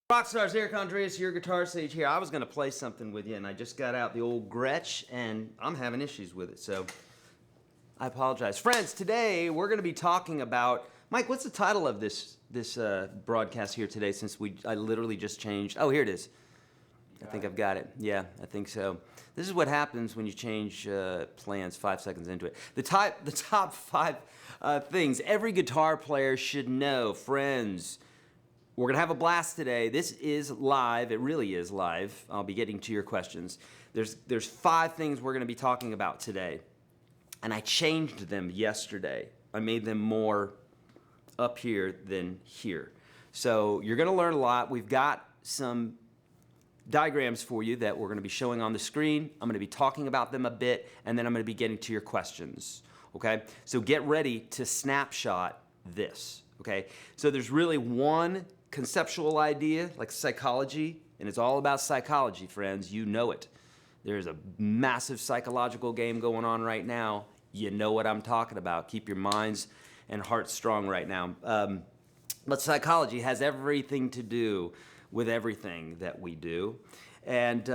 Rockstars, Eric Andreas, your guitar sage here. I was going to play something with you, and I just got out the old Gretsch, and I'm having issues with it, so I apologize. Friends, today we're going to be talking about... Mike, what's the title of this broadcast here today, since I literally just changed... Oh, here it is. I think I've got it. Yeah, I think so. This is what happens when you change plans 5 seconds into it. The top five things every guitar player should know. Friends, we're going to have a blast today. This is live. It really is live. I'll be getting to your questions. There's 5 things we're going to be talking about today. And I changed them yesterday. I made them more up here than here. So you're going to learn a lot. We've got some diagrams for you that we're going to be showing on the screen. I'm going to be talking about them a bit, and then I'm going to be getting to your questions. Okay? So get ready to snapshot this. Okay? So there's really one conceptual idea, like psychology, and it's all about psychology, friends. You know it. There's a massive psychological game going on right now. You know what I'm talking about. Keep your minds and hearts strong right now. But psychology has everything to do with everything that we do. And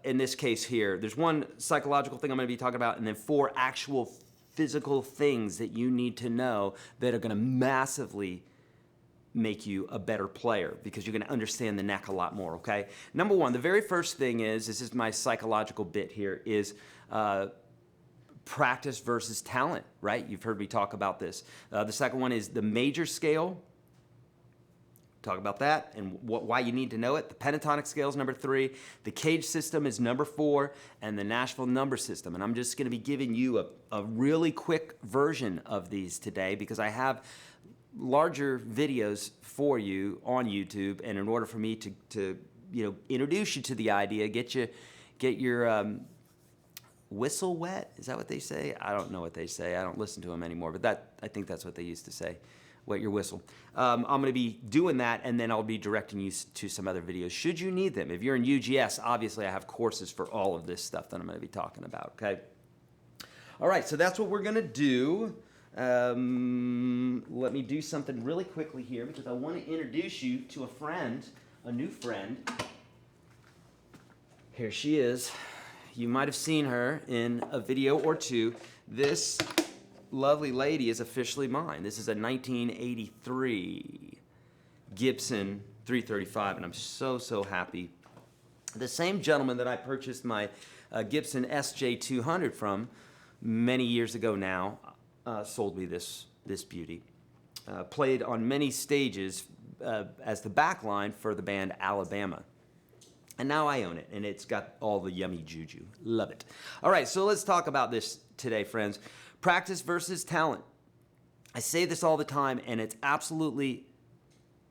in this case here, there's one psychological thing I'm going to be talking about, and then 4 actual physical things that you need to know that are going to massively make you a better player, because you're going to understand the neck a lot more, okay? Number 1, the very first thing is, this is my psychological bit here, is practice versus talent, right? You've heard me talk about this. The second one is the major scale. Talk about that and why you need to know it. The pentatonic scale is number 3. The cage system is number 4, and the Nashville number system. And I'm just going to be giving you a really quick version of these today, because I have larger videos for you on YouTube, and in order for me to introduce you to the idea, get your whistle wet. Is that what they say? I don't know what they say. I don't listen to them anymore, but I think that's what they used to say. Wet your whistle. I'm going to be doing that, and then I'll be directing you to some other videos should you need them. If you're in UGS, obviously I have courses for all of this stuff that I'm going to be talking about, okay? All right, so that's what we're going to do. Let me do something really quickly here, because I want to introduce you to a friend, a new friend. Here she is. You might have seen her in a video or two. This lovely lady is officially mine. This is a 1983 Gibson 335, and I'm so happy. The same gentleman that I purchased my Gibson SJ200 from many years ago now sold me this beauty. Played on many stages as the backline for the band Alabama. And now I own it, and it's got all the yummy juju. Love it. All right, so let's talk about this today, friends. Practice versus talent. I say this all the time, and it's absolutely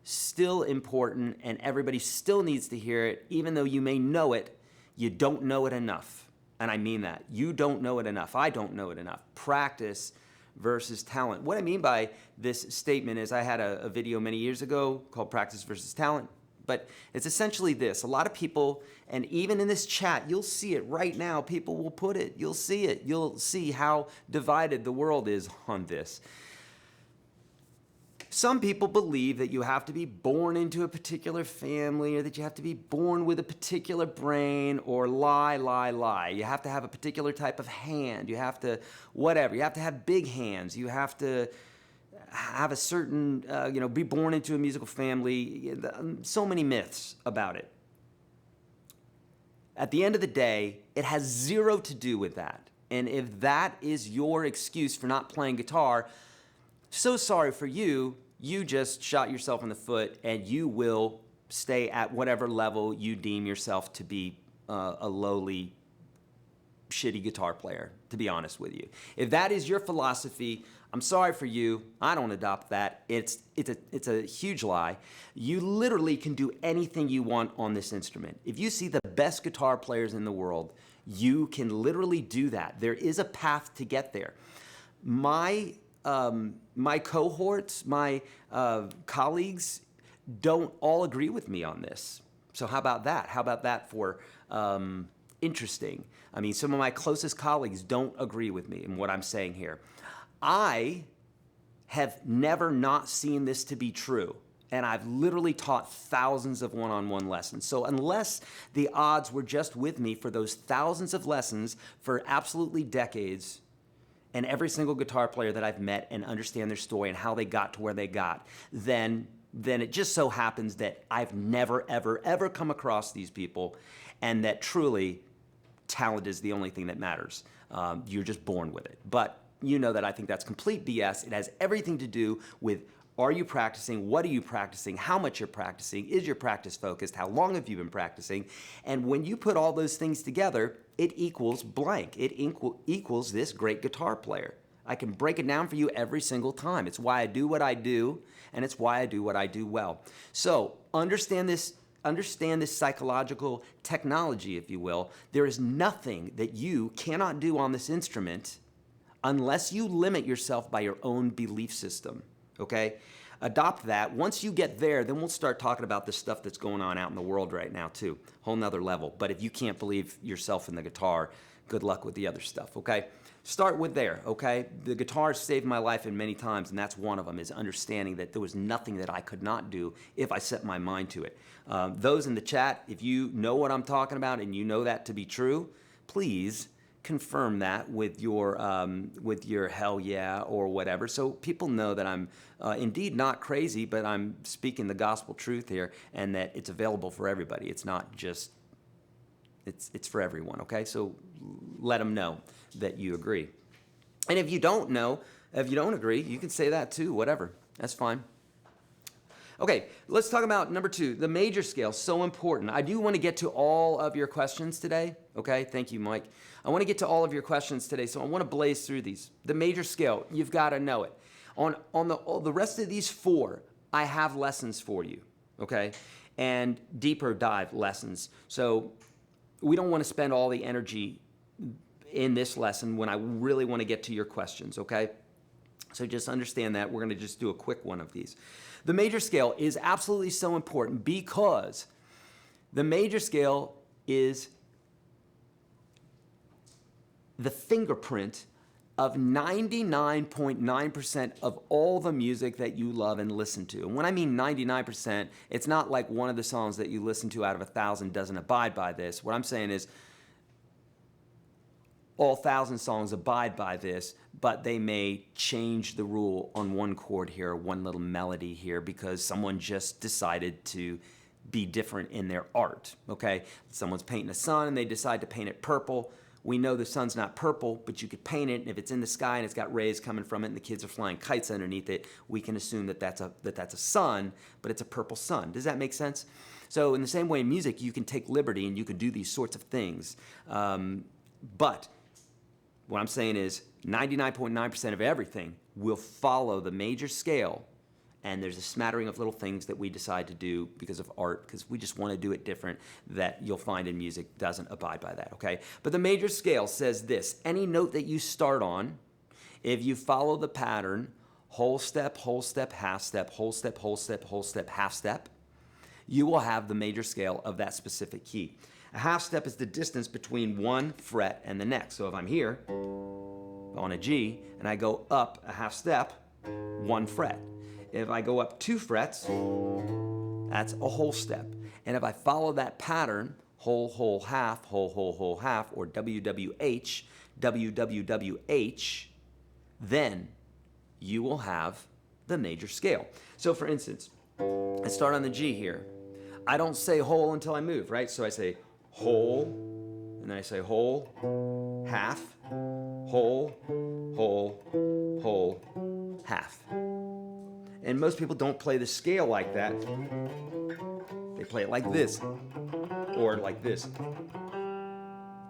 still important, and everybody still needs to hear it. Even though you may know it, you don't know it enough. And I mean that. You don't know it enough. I don't know it enough. Practice versus talent. What I mean by this statement is, I had a video many years ago called Practice versus Talent. But it's essentially this. A lot of people, and even in this chat, you'll see it right now. People will put it. You'll see it. You'll see how divided the world is on this. Some people believe that you have to be born into a particular family, or that you have to be born with a particular brain, or lie. You have to have a particular type of hand. You have to, whatever. You have to have big hands. You have to have a certain, be born into a musical family. So many myths about it. At the end of the day, it has zero to do with that. And if that is your excuse for not playing guitar, so sorry for you. You just shot yourself in the foot, and you will stay at whatever level you deem yourself to be a lowly, shitty guitar player, to be honest with you. If that is your philosophy, I'm sorry for you. I don't adopt that. It's a huge lie. You literally can do anything you want on this instrument. If you see the best guitar players in the world, you can literally do that. There is a path to get there. My cohorts, my colleagues don't all agree with me on this. So how about that? How about that for interesting? I mean, some of my closest colleagues don't agree with me in what I'm saying here. I have never not seen this to be true. And I've literally taught thousands of one-on-one lessons. So unless the odds were just with me for those thousands of lessons for absolutely decades, and every single guitar player that I've met and understand their story and how they got to where they got, then it just so happens that I've never, ever, ever come across these people, and that truly talent is the only thing that matters. You're just born with it. But you know that I think that's complete BS. It has everything to do with, are you practicing? What are you practicing? How much you're practicing? Is your practice focused? How long have you been practicing? And when you put all those things together, it equals blank. It equals this great guitar player. I can break it down for you every single time. It's why I do what I do, and it's why I do what I do well. So understand this psychological technology, if you will. There is nothing that you cannot do on this instrument unless you limit yourself by your own belief system. Okay? Adopt that. Once you get there, then we'll start talking about the stuff that's going on out in the world right now too. Whole nother level. But if you can't believe yourself in the guitar, good luck with the other stuff, okay? Start with there, okay? The guitar saved my life in many times, and that's one of them, is understanding that there was nothing that I could not do if I set my mind to it. Those in the chat, if you know what I'm talking about and you know that to be true, please confirm that with your hell yeah or whatever, so people know that I'm indeed not crazy, but I'm speaking the gospel truth here, and that it's available for everybody. It's not just, it's for everyone, okay? So let them know that you agree. And if you don't know, if you don't agree, you can say that too, whatever. That's fine. Okay, let's talk about number 2, the major scale, so important. I do want to get to all of your questions today, okay? Thank you, Mike. I want to get to all of your questions today, so I want to blaze through these. The major scale, you've got to know it. On the rest of these 4, I have lessons for you, okay? And deeper dive lessons. So we don't want to spend all the energy in this lesson when I really want to get to your questions, okay? So just understand that. We're going to just do a quick one of these. The major scale is absolutely so important because the major scale is the fingerprint of 99.9% of all the music that you love and listen to. And when I mean 99%, it's not like one of the songs that you listen to out of 1,000 doesn't abide by this. What I'm saying is all 1,000 songs abide by this, but they may change the rule on one chord here, one little melody here, because someone just decided to be different in their art, okay? Someone's painting a sun and they decide to paint it purple. We know the sun's not purple, but you could paint it, and if it's in the sky and it's got rays coming from it and the kids are flying kites underneath it, we can assume that that's a sun, but it's a purple sun. Does that make sense? So in the same way in music, you can take liberty and you can do these sorts of things. But what I'm saying is 99.9% of everything will follow the major scale, and there's a smattering of little things that we decide to do because of art, because we just want to do it different, that you'll find in music doesn't abide by that, okay? But the major scale says this: any note that you start on, if you follow the pattern, whole step, half step, whole step, half step, you will have the major scale of that specific key. A half step is the distance between one fret and the next. So if I'm here on a G and I go up a half step, 1 fret. If I go up 2 frets, that's a whole step. And if I follow that pattern, whole, whole, half, or WWH, WWWH, then you will have the major scale. So for instance, I start on the G here. I don't say whole until I move, right? So I say whole, and then I say whole, half, whole, whole, whole, half. And most people don't play the scale like that. They play it like this, or like this.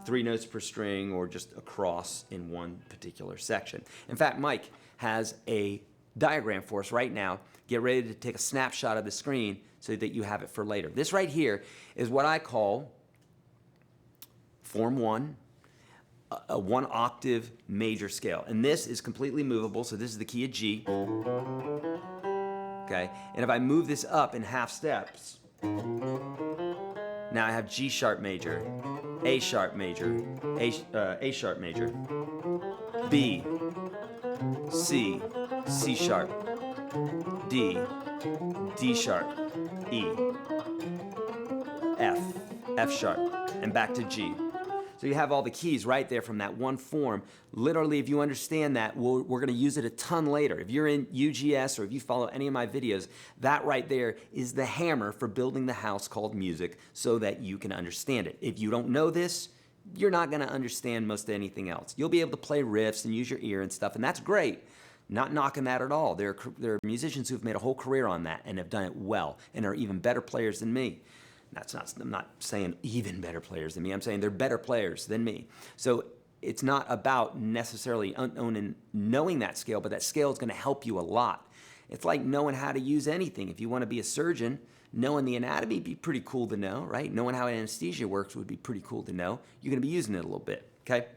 3 notes per string, or just across in one particular section. In fact, Mike has a diagram for us right now. Get ready to take a snapshot of the screen so that you have it for later. This right here is what I call Form 1, a 1 octave major scale. And this is completely movable, so this is the key of G. Okay, and if I move this up in half steps, now I have G sharp major, A sharp major, A sharp major, B, C, C sharp, D, D sharp, E, F, F sharp, and back to G. So you have all the keys right there from that one form. Literally, if you understand that, we're going to use it a ton later. If you're in UGS or if you follow any of my videos, that right there is the hammer for building the house called music so that you can understand it. If you don't know this, you're not going to understand most anything else. You'll be able to play riffs and use your ear and stuff, and that's great. Not knocking that at all. There are musicians who've made a whole career on that and have done it well and are even better players than me. I'm not saying even better players than me. I'm saying they're better players than me. So it's not about necessarily knowing that scale, but that scale is going to help you a lot. It's like knowing how to use anything. If you want to be a surgeon, knowing the anatomy would be pretty cool to know, right? Knowing how anesthesia works would be pretty cool to know. You're going to be using it a little bit, okay?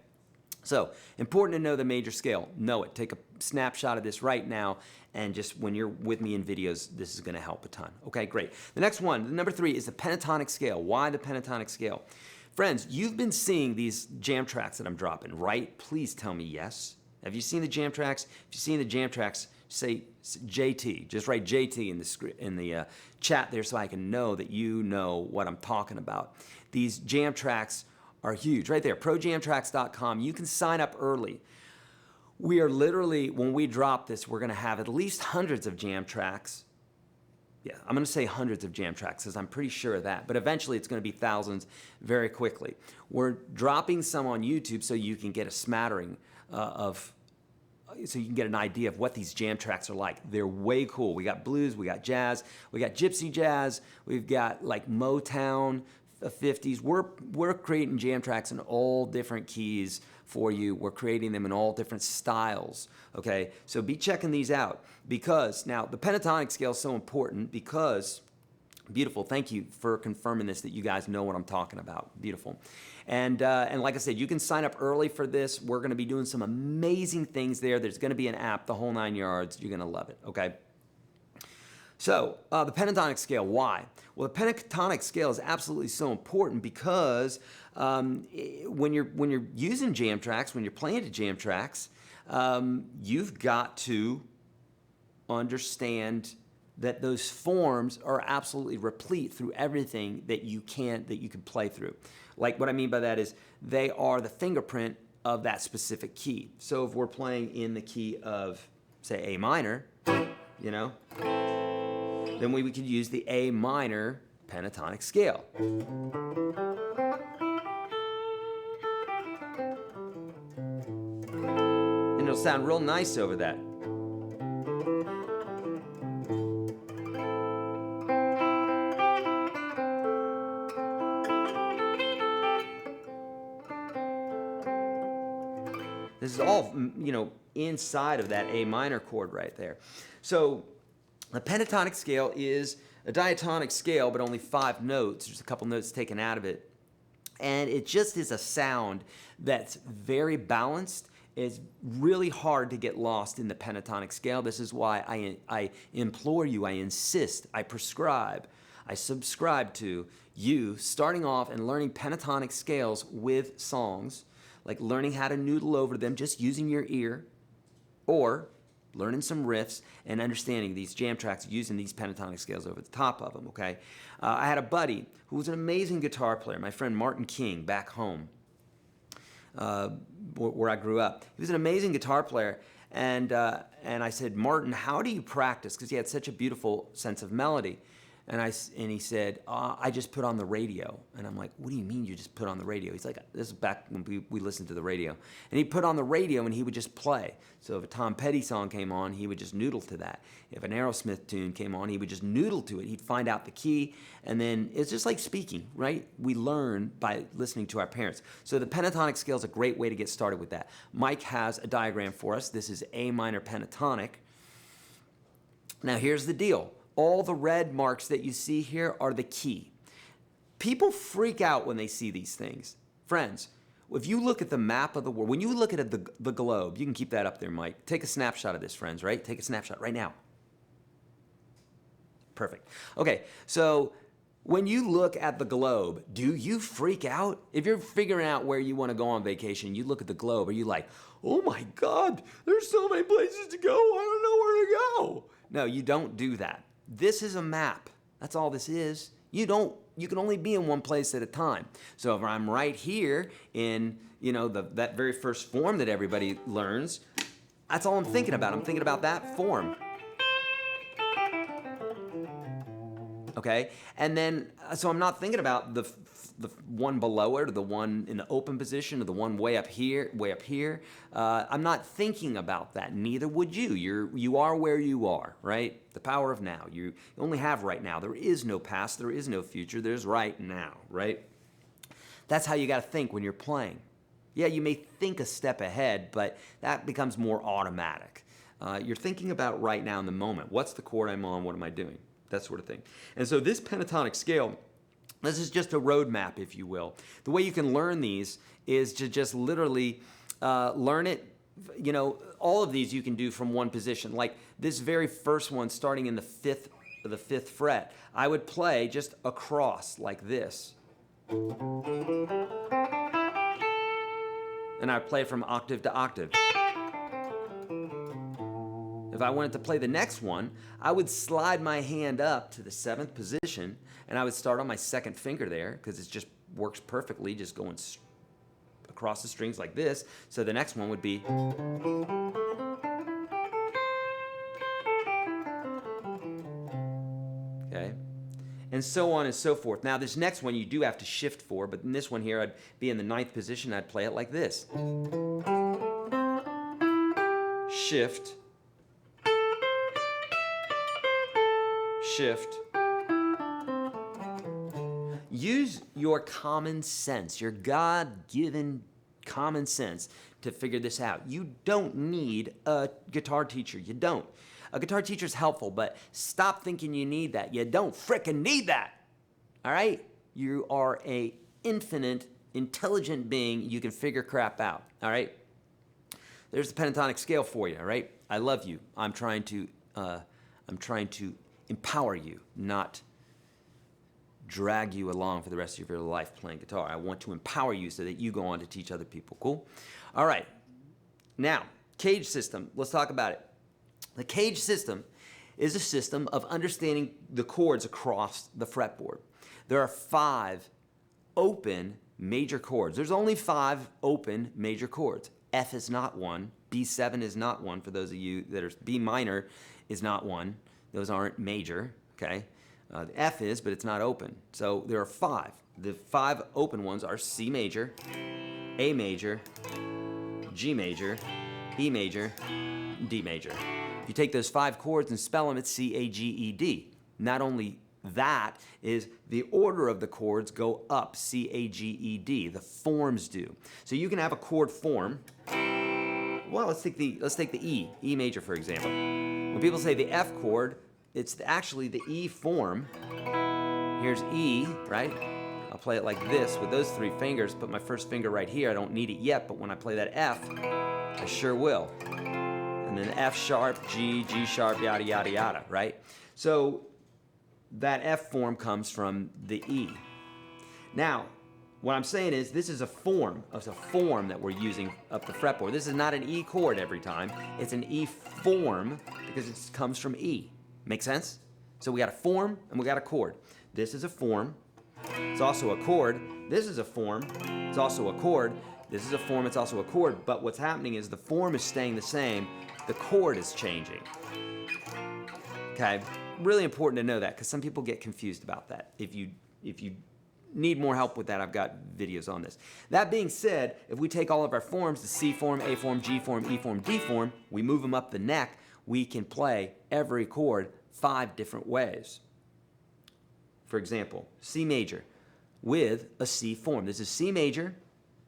So, important to know the major scale. Know it. Take a snapshot of this right now, and just when you're with me in videos, this is going to help a ton. Okay, great. The next one, number 3, is the pentatonic scale. Why the pentatonic scale? Friends, you've been seeing these jam tracks that I'm dropping, right? Please tell me yes. Have you seen the jam tracks? If you've seen the jam tracks, say JT. Just write JT in the chat there so I can know that you know what I'm talking about. These jam tracks are huge. Right there, projamtracks.com. You can sign up early. We are literally, when we drop this, we're going to have at least hundreds of jam tracks. Yeah, I'm going to say hundreds of jam tracks because I'm pretty sure of that. But eventually it's going to be thousands very quickly. We're dropping some on YouTube so you can get a smattering so you can get an idea of what these jam tracks are like. They're way cool. We got blues, we got jazz, we got gypsy jazz, we've got like Motown, the 50s. We're creating jam tracks in all different keys for you. We're creating them in all different styles, okay? So be checking these out because now the pentatonic scale is so important because, beautiful, thank you for confirming this, that you guys know what I'm talking about. Beautiful. And like I said, you can sign up early for this. We're going to be doing some amazing things there. There's going to be an app, the whole 9 yards. You're going to love it, okay? So, the pentatonic scale, why? Well, the pentatonic scale is absolutely so important because when you're using jam tracks, when you're playing to jam tracks, you've got to understand that those forms are absolutely replete through everything that you can play through. Like what I mean by that is they are the fingerprint of that specific key. So if we're playing in the key of, say, A minor, you know, then we could use the A minor pentatonic scale. And it'll sound real nice over that. This is all, you know, inside of that A minor chord right there. So the pentatonic scale is a diatonic scale, but only 5 notes. There's a couple notes taken out of it. And it just is a sound that's very balanced. It's really hard to get lost in the pentatonic scale. This is why I implore you, I insist, I prescribe, I subscribe to you starting off and learning pentatonic scales with songs, like learning how to noodle over them just using your ear, or learning some riffs and understanding these jam tracks using these pentatonic scales over the top of them, okay? I had a buddy who was an amazing guitar player, my friend Martin King, back home, where I grew up. He was an amazing guitar player, and I said, Martin, how do you practice? Because he had such a beautiful sense of melody. And he said, I just put on the radio. And I'm like, what do you mean you just put on the radio? He's like, this is back when we listened to the radio. And he put on the radio and he would just play. So if a Tom Petty song came on, he would just noodle to that. If an Aerosmith tune came on, he would just noodle to it. He'd find out the key, and then it's just like speaking, right? We learn by listening to our parents. So the pentatonic scale is a great way to get started with that. Mike has a diagram for us. This is A minor pentatonic. Now here's the deal. All the red marks that you see here are the key. People freak out when they see these things. Friends, if you look at the map of the world, when you look at the globe, you can keep that up there, Mike. Take a snapshot of this, friends, right? Take a snapshot right now. Perfect. Okay, so when you look at the globe, do you freak out? If you're figuring out where you want to go on vacation, you look at the globe, are you like, oh my God, there's so many places to go, I don't know where to go? No, you don't do that. This is a map. That's all this is. You can only be in one place at a time. So if I'm right here in, that very first form that everybody learns, that's all I'm thinking about. I'm thinking about that form. Okay? And then, so I'm not thinking about the one below it, or the one in the open position, or the one way up here, I'm not thinking about that. Neither would you. You are where you are, right? The power of now. You only have right now. There is no past. There is no future. There's right now, right? That's how you got to think when you're playing. Yeah, you may think a step ahead, but that becomes more automatic. You're thinking about right now in the moment. What's the chord I'm on? What am I doing? That sort of thing. And so this pentatonic scale, this is just a roadmap, if you will. The way you can learn these is to just literally learn it. All of these you can do from one position. Like this very first one, starting in the fifth fret, I would play just across like this. And I'd play from octave to octave. If I wanted to play the next one, I would slide my hand up to the 7th position, and I would start on my 2nd finger there, because it just works perfectly, just going across the strings like this. So the next one would be... Okay? And so on and so forth. Now this next one you do have to shift for, but in this one here I'd be in the 9th position, I'd play it like this. Shift. Shift. Use your common sense, your God-given common sense to figure this out. You don't need a guitar teacher. You don't. A guitar teacher is helpful, but stop thinking you need that. You don't frickin' need that. All right? You are a infinite, intelligent being. You can figure crap out. All right? There's the pentatonic scale for you. All right? I love you. I'm trying to empower you, not drag you along for the rest of your life playing guitar. I want to empower you so that you go on to teach other people. Cool? All right. Now, cage system. Let's talk about it. The cage system is a system of understanding the chords across the fretboard. There are 5 open major chords. There's only 5 open major chords. F is not one. B7 is not one. For those of you that are, B minor is not one. Those aren't major, okay? The F is, but it's not open. So there are 5. The 5 open ones are C major, A major, G major, E major, D major. If you take those 5 chords and spell them, it's C, A, G, E, D. Not only that, is the order of the chords go up, C, A, G, E, D. The forms do. So you can have a chord form. Well, let's take the E major, for example. When people say the F chord, it's actually the E form. Here's E, right? I'll play it like this with those 3 fingers, put my first finger right here. I don't need it yet, but when I play that F, I sure will. And then F sharp, G, G sharp, yada, yada, yada, right? So that F form comes from the E. Now, what I'm saying is this is a form. It's a form that we're using up the fretboard. This is not an E chord every time. It's an E form because it comes from E. Make sense? So we got a form and we got a chord. This is a form. It's also a chord. This is a form. It's also a chord. This is a form. It's also a chord. But what's happening is the form is staying the same. The chord is changing. Okay? Really important to know that because some people get confused about that. If you need more help with that, I've got videos on this. That being said, if we take all of our forms, the C form, A form, G form, E form, D form, we move them up the neck, we can play every chord 5 different ways. For example, C major with a C form. This is C major.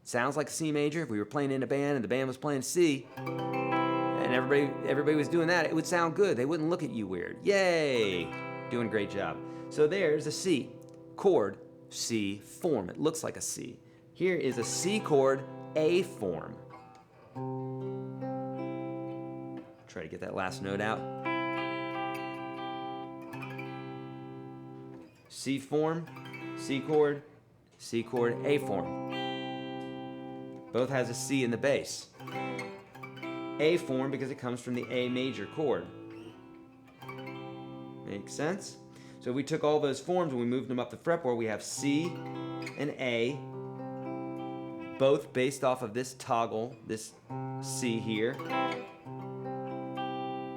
Sounds like C major. If we were playing in a band and the band was playing C, and everybody was doing that, it would sound good. They wouldn't look at you weird. Yay! Doing a great job. So there's a C chord, C form. It looks like a C. Here is a C chord, A form. Try to get that last note out. C form, C chord, A form. Both has a C in the bass. A form because it comes from the A major chord. Makes sense? So we took all those forms and we moved them up the fretboard. We have C and A, both based off of this toggle, this C here.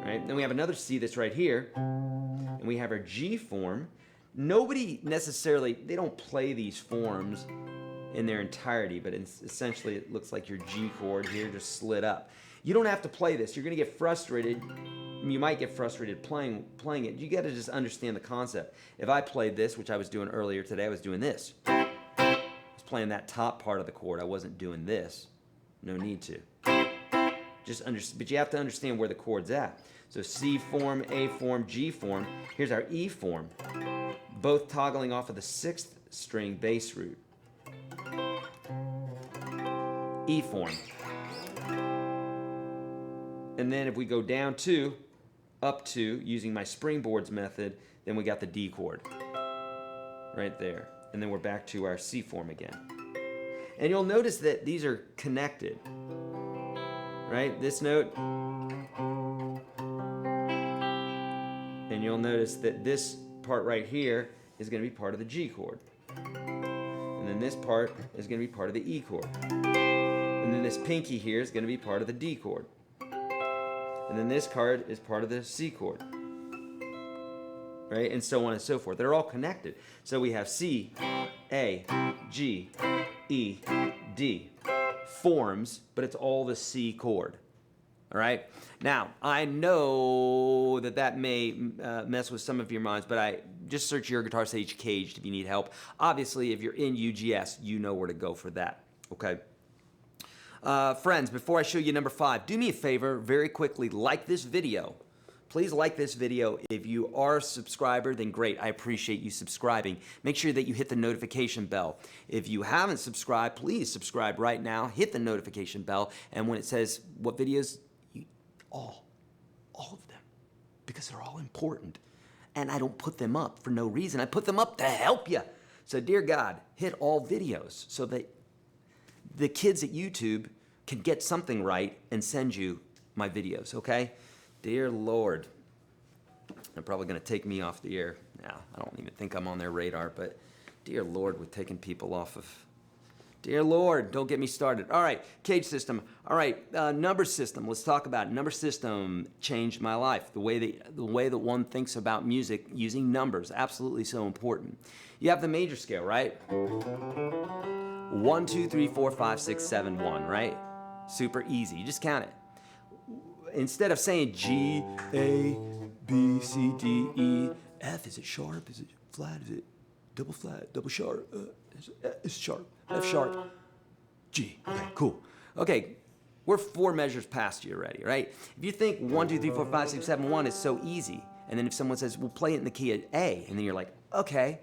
Right? Then we have another C that's right here, and we have our G form. Nobody necessarily, they don't play these forms in their entirety, but essentially it looks like your G chord here just slid up. You don't have to play this. You're going to get frustrated. You might get frustrated playing it. You got to just understand the concept. If I played this, which I was doing earlier today, I was doing this. I was playing that top part of the chord. I wasn't doing this. No need to. But you have to understand where the chord's at. So C form, A form, G form. Here's our E form. Both toggling off of the 6th string bass root. E form. And then if we go down to, up to, using my springboards method, then we got the D chord right there. And then we're back to our C form again. And you'll notice that these are connected, right? This note. And you'll notice that this part right here is going to be part of the G chord. And then this part is going to be part of the E chord. And then this pinky here is going to be part of the D chord. And then this card is part of the C chord. Right? And so on and so forth. They're all connected. So we have C, A, G, E, D. Forms, but it's all the C chord. All right? Now, I know that may mess with some of your minds, but just search Your Guitar Sage Caged if you need help. Obviously, if you're in UGS, you know where to go for that. Okay? Friends, before I show you number 5, do me a favor, very quickly, like this video. Please like this video. If you are a subscriber, then great. I appreciate you subscribing. Make sure that you hit the notification bell. If you haven't subscribed, please subscribe right now. Hit the notification bell. And when it says what videos, all of them, because they're all important. And I don't put them up for no reason. I put them up to help you. So dear God, hit all videos so that the kids at YouTube can get something right and send you my videos, okay? Dear Lord. They're probably going to take me off the air now. I don't even think I'm on their radar, but dear Lord, we're taking people off of... Dear Lord, don't get me started. All right, cage system. All right, number system. Let's talk about it. Number system changed my life. The way that one thinks about music using numbers, absolutely so important. You have the major scale, right? 1, 2, 3, 4, 5, 6, 7, 1, right? Super easy. You just count it. Instead of saying G, A, B, C, D, E, F, is it sharp? Is it flat? Is it double flat? Double sharp? It's sharp. F sharp. G. Okay, cool. Okay, we're 4 measures past you already, right? If you think 1, 2, 3, 4, 5, 6, 7, 1 is so easy, and then if someone says, well, play it in the key of A, and then you're like, okay.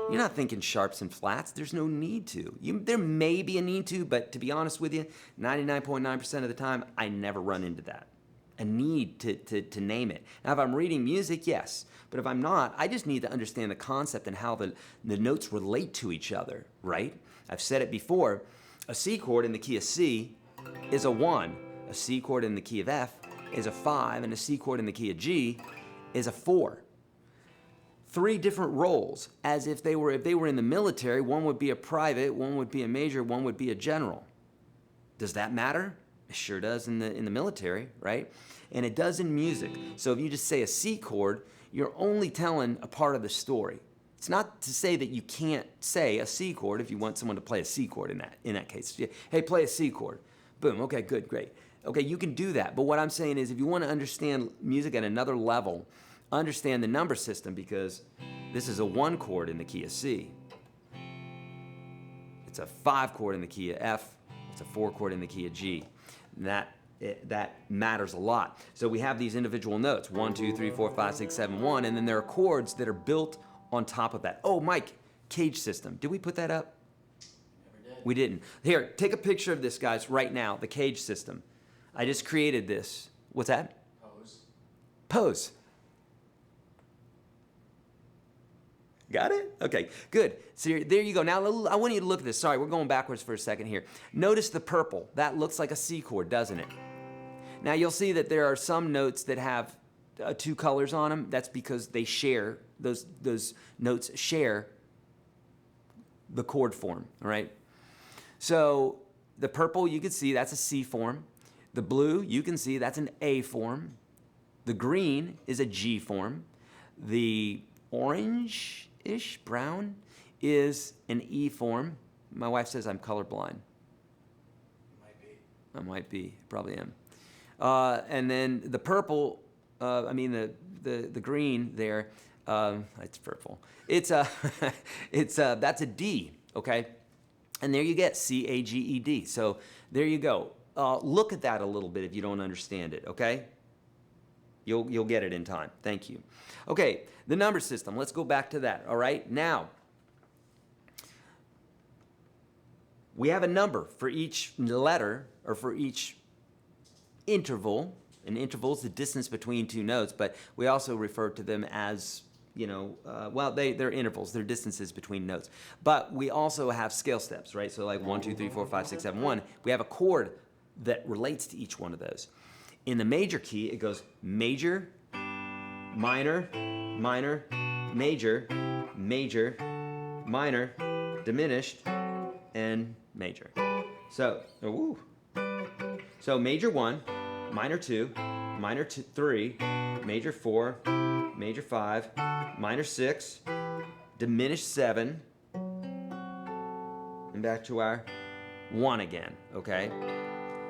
You're not thinking sharps and flats. There's no need to. There may be a need to, but to be honest with you, 99.9% of the time, I never run into that. A need to name it. Now, if I'm reading music, yes. But if I'm not, I just need to understand the concept and how the notes relate to each other, right? I've said it before. A C chord in the key of C is a 1. A C chord in the key of F is a 5. And a C chord in the key of G is a 4. 3 different roles, as if they were in the military. One would be a private, one would be a major, one would be a general. Does that matter? It sure does in the military, right? And it does in music. So if you just say a C chord, you're only telling a part of the story. It's not to say that you can't say a C chord if you want someone to play a C chord in that case. Hey, play a C chord. Boom. Okay, good, great. Okay, you can do that. But what I'm saying is if you want to understand music at another level, understand the number system, because this is a 1 chord in the key of C. It's a 5 chord in the key of F. It's a 4 chord in the key of G. And that matters a lot. So we have these individual notes, 1, 2, 3, 4, 5, 6, 7, 1, and then there are chords that are built on top of that. Oh, Mike, cage system. Did we put that up? Never did. We didn't. Here, take a picture of this, guys, right now, the cage system. I just created this. What's that? Pose. Pose. Got it? Okay, good. So there you go. Now I want you to look at this. Sorry, we're going backwards for a second here. Notice the purple. That looks like a C chord, doesn't it? Now you'll see that there are some notes that have two colors on them, that's because they share, those notes share the chord form, all right? So the purple, you can see that's a C form. The blue, you can see that's an A form. The green is a G form. The orange-ish, brown, is an E form. My wife says I'm colorblind. I might be, probably am. And then the purple, the green there, it's purple. It's that's a D, okay? And there you get C-A-G-E-D. So there you go. Look at that a little bit if you don't understand it, okay? You'll get it in time. Thank you. Okay, the number system. Let's go back to that, all right? Now, we have a number for each letter or for each interval. An interval is the distance between two notes, but we also refer to them as, they're intervals. They're distances between notes. But we also have scale steps, right? So like 1, 2, 3, 4, 5, 6, 7, 1. We have a chord that relates to each one of those. In the major key, it goes major, minor, minor, major, major, minor, diminished, and major. So major 1, minor 2, minor 3, major 4, major 5, minor 6, diminished 7, and back to our 1 again, okay?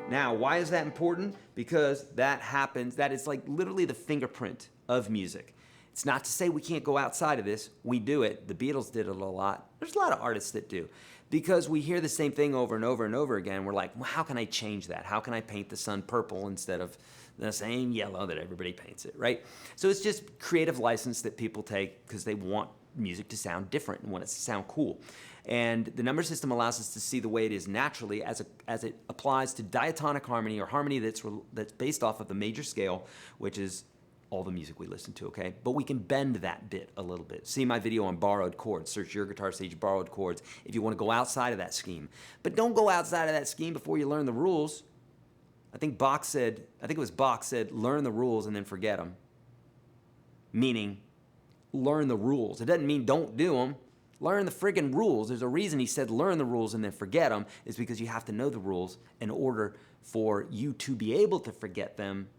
Now, why is that important? Because that is like literally the fingerprint of music. It's not to say we can't go outside of this. We do it. The Beatles did it a lot. There's a lot of artists that do. Because we hear the same thing over and over and over again. We're like, well, how can I change that? How can I paint the sun purple instead of the same yellow that everybody paints it, right? So it's just creative license that people take because they want music to sound different and want it to sound cool. And the number system allows us to see the way it is naturally as it applies to diatonic harmony, or harmony that's based off of the major scale, which is all the music we listen to, okay? But we can bend that bit a little bit. See my video on borrowed chords. Search Your Guitar Stage borrowed chords if you want to go outside of that scheme. But don't go outside of that scheme before you learn the rules. I think it was Bach said, learn the rules and then forget them. Meaning, learn the rules. It doesn't mean don't do them. Learn the friggin' rules. There's a reason he said learn the rules and then forget them, is because you have to know the rules in order for you to be able to forget them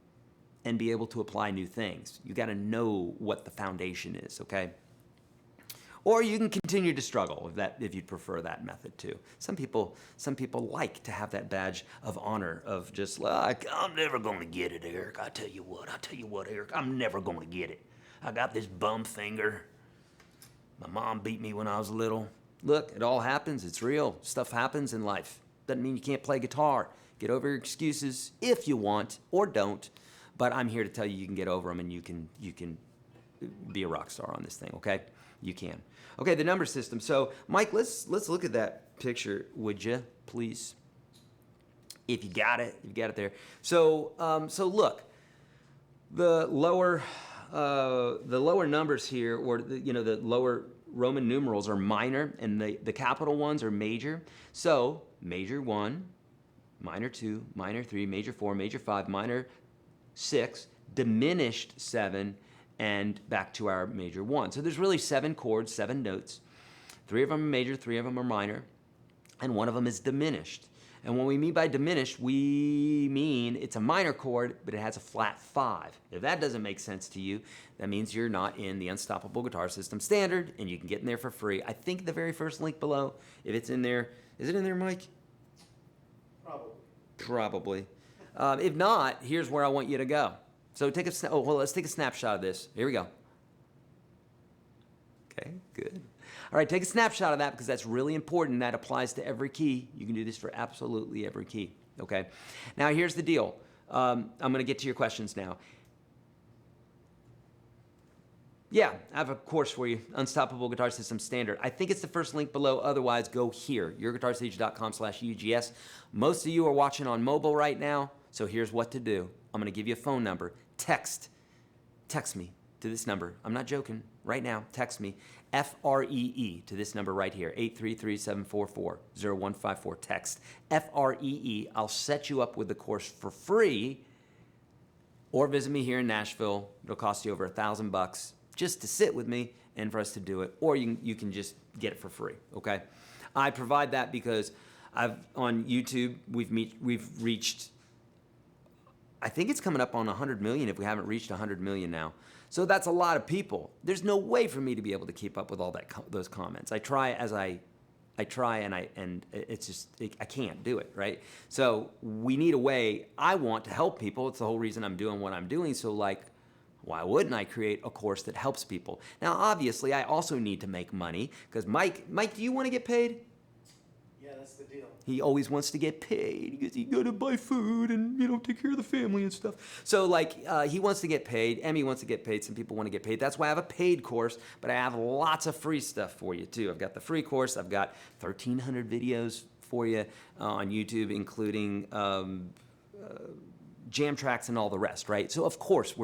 and be able to apply new things. You got to know what the foundation is, okay? Or you can continue to struggle if you'd prefer that method too. Some people like to have that badge of honor of just like, I'm never going to get it, Eric. I tell you what, Eric, I'm never going to get it. I got this bum finger. My mom beat me when I was little. Look, it all happens. It's real. Stuff happens in life. Doesn't mean you can't play guitar. Get over your excuses if you want, or don't. But I'm here to tell you can get over them, and you can be a rock star on this thing, okay? You can. Okay, the number system. So, Mike, let's look at that picture, would you, please? If you got it there. So look, the lower numbers here, or the lower Roman numerals are minor, and the capital ones are major. So major 1, minor 2, minor 3, major 4, major 5, minor 6, diminished 7, and back to our major 1. So there's really 7 chords, 7 notes. 3 of them are major, 3 of them are minor, and 1 of them is diminished. And when we mean by diminished, we mean it's a minor chord, but it has a flat 5. If that doesn't make sense to you, that means you're not in the Unstoppable Guitar System Standard, and you can get in there for free. I think the very first link below, if it's in there, is it in there, Mike? Probably. If not, here's where I want you to go. So let's take a snapshot of this. Here we go. Okay, good. All right, take a snapshot of that because that's really important. That applies to every key. You can do this for absolutely every key, okay? Now, here's the deal. I'm going to get to your questions now. Yeah, I have a course for you, Unstoppable Guitar System Standard. I think it's the first link below. Otherwise, go here, yourguitarstage.com/UGS. Most of you are watching on mobile right now, so here's what to do. I'm going to give you a phone number. Text me to this number. I'm not joking. Right now, text me, FREE, to this number right here, 833-744-0154. Text FREE. I'll set you up with the course for free, or visit me here in Nashville. It'll cost you over $1,000 just to sit with me and for us to do it, or you can just get it for free, okay? I provide that because on YouTube, we've reached, I think it's coming up on 100 million if we haven't reached 100 million now. So that's a lot of people. There's no way for me to be able to keep up with all those comments. I try and it's just, I can't do it, right? So we need a way. I want to help people. It's the whole reason I'm doing what I'm doing. So like, why wouldn't I create a course that helps people? Now, obviously, I also need to make money because Mike, do you want to get paid? Yeah, that's the deal. He always wants to get paid because he got to buy food and, take care of the family and stuff. So like, he wants to get paid. Emmy wants to get paid. Some people want to get paid. That's why I have a paid course, but I have lots of free stuff for you too. I've got the free course. I've got 1,300 videos for you on YouTube, including jam tracks and all the rest, right? So of course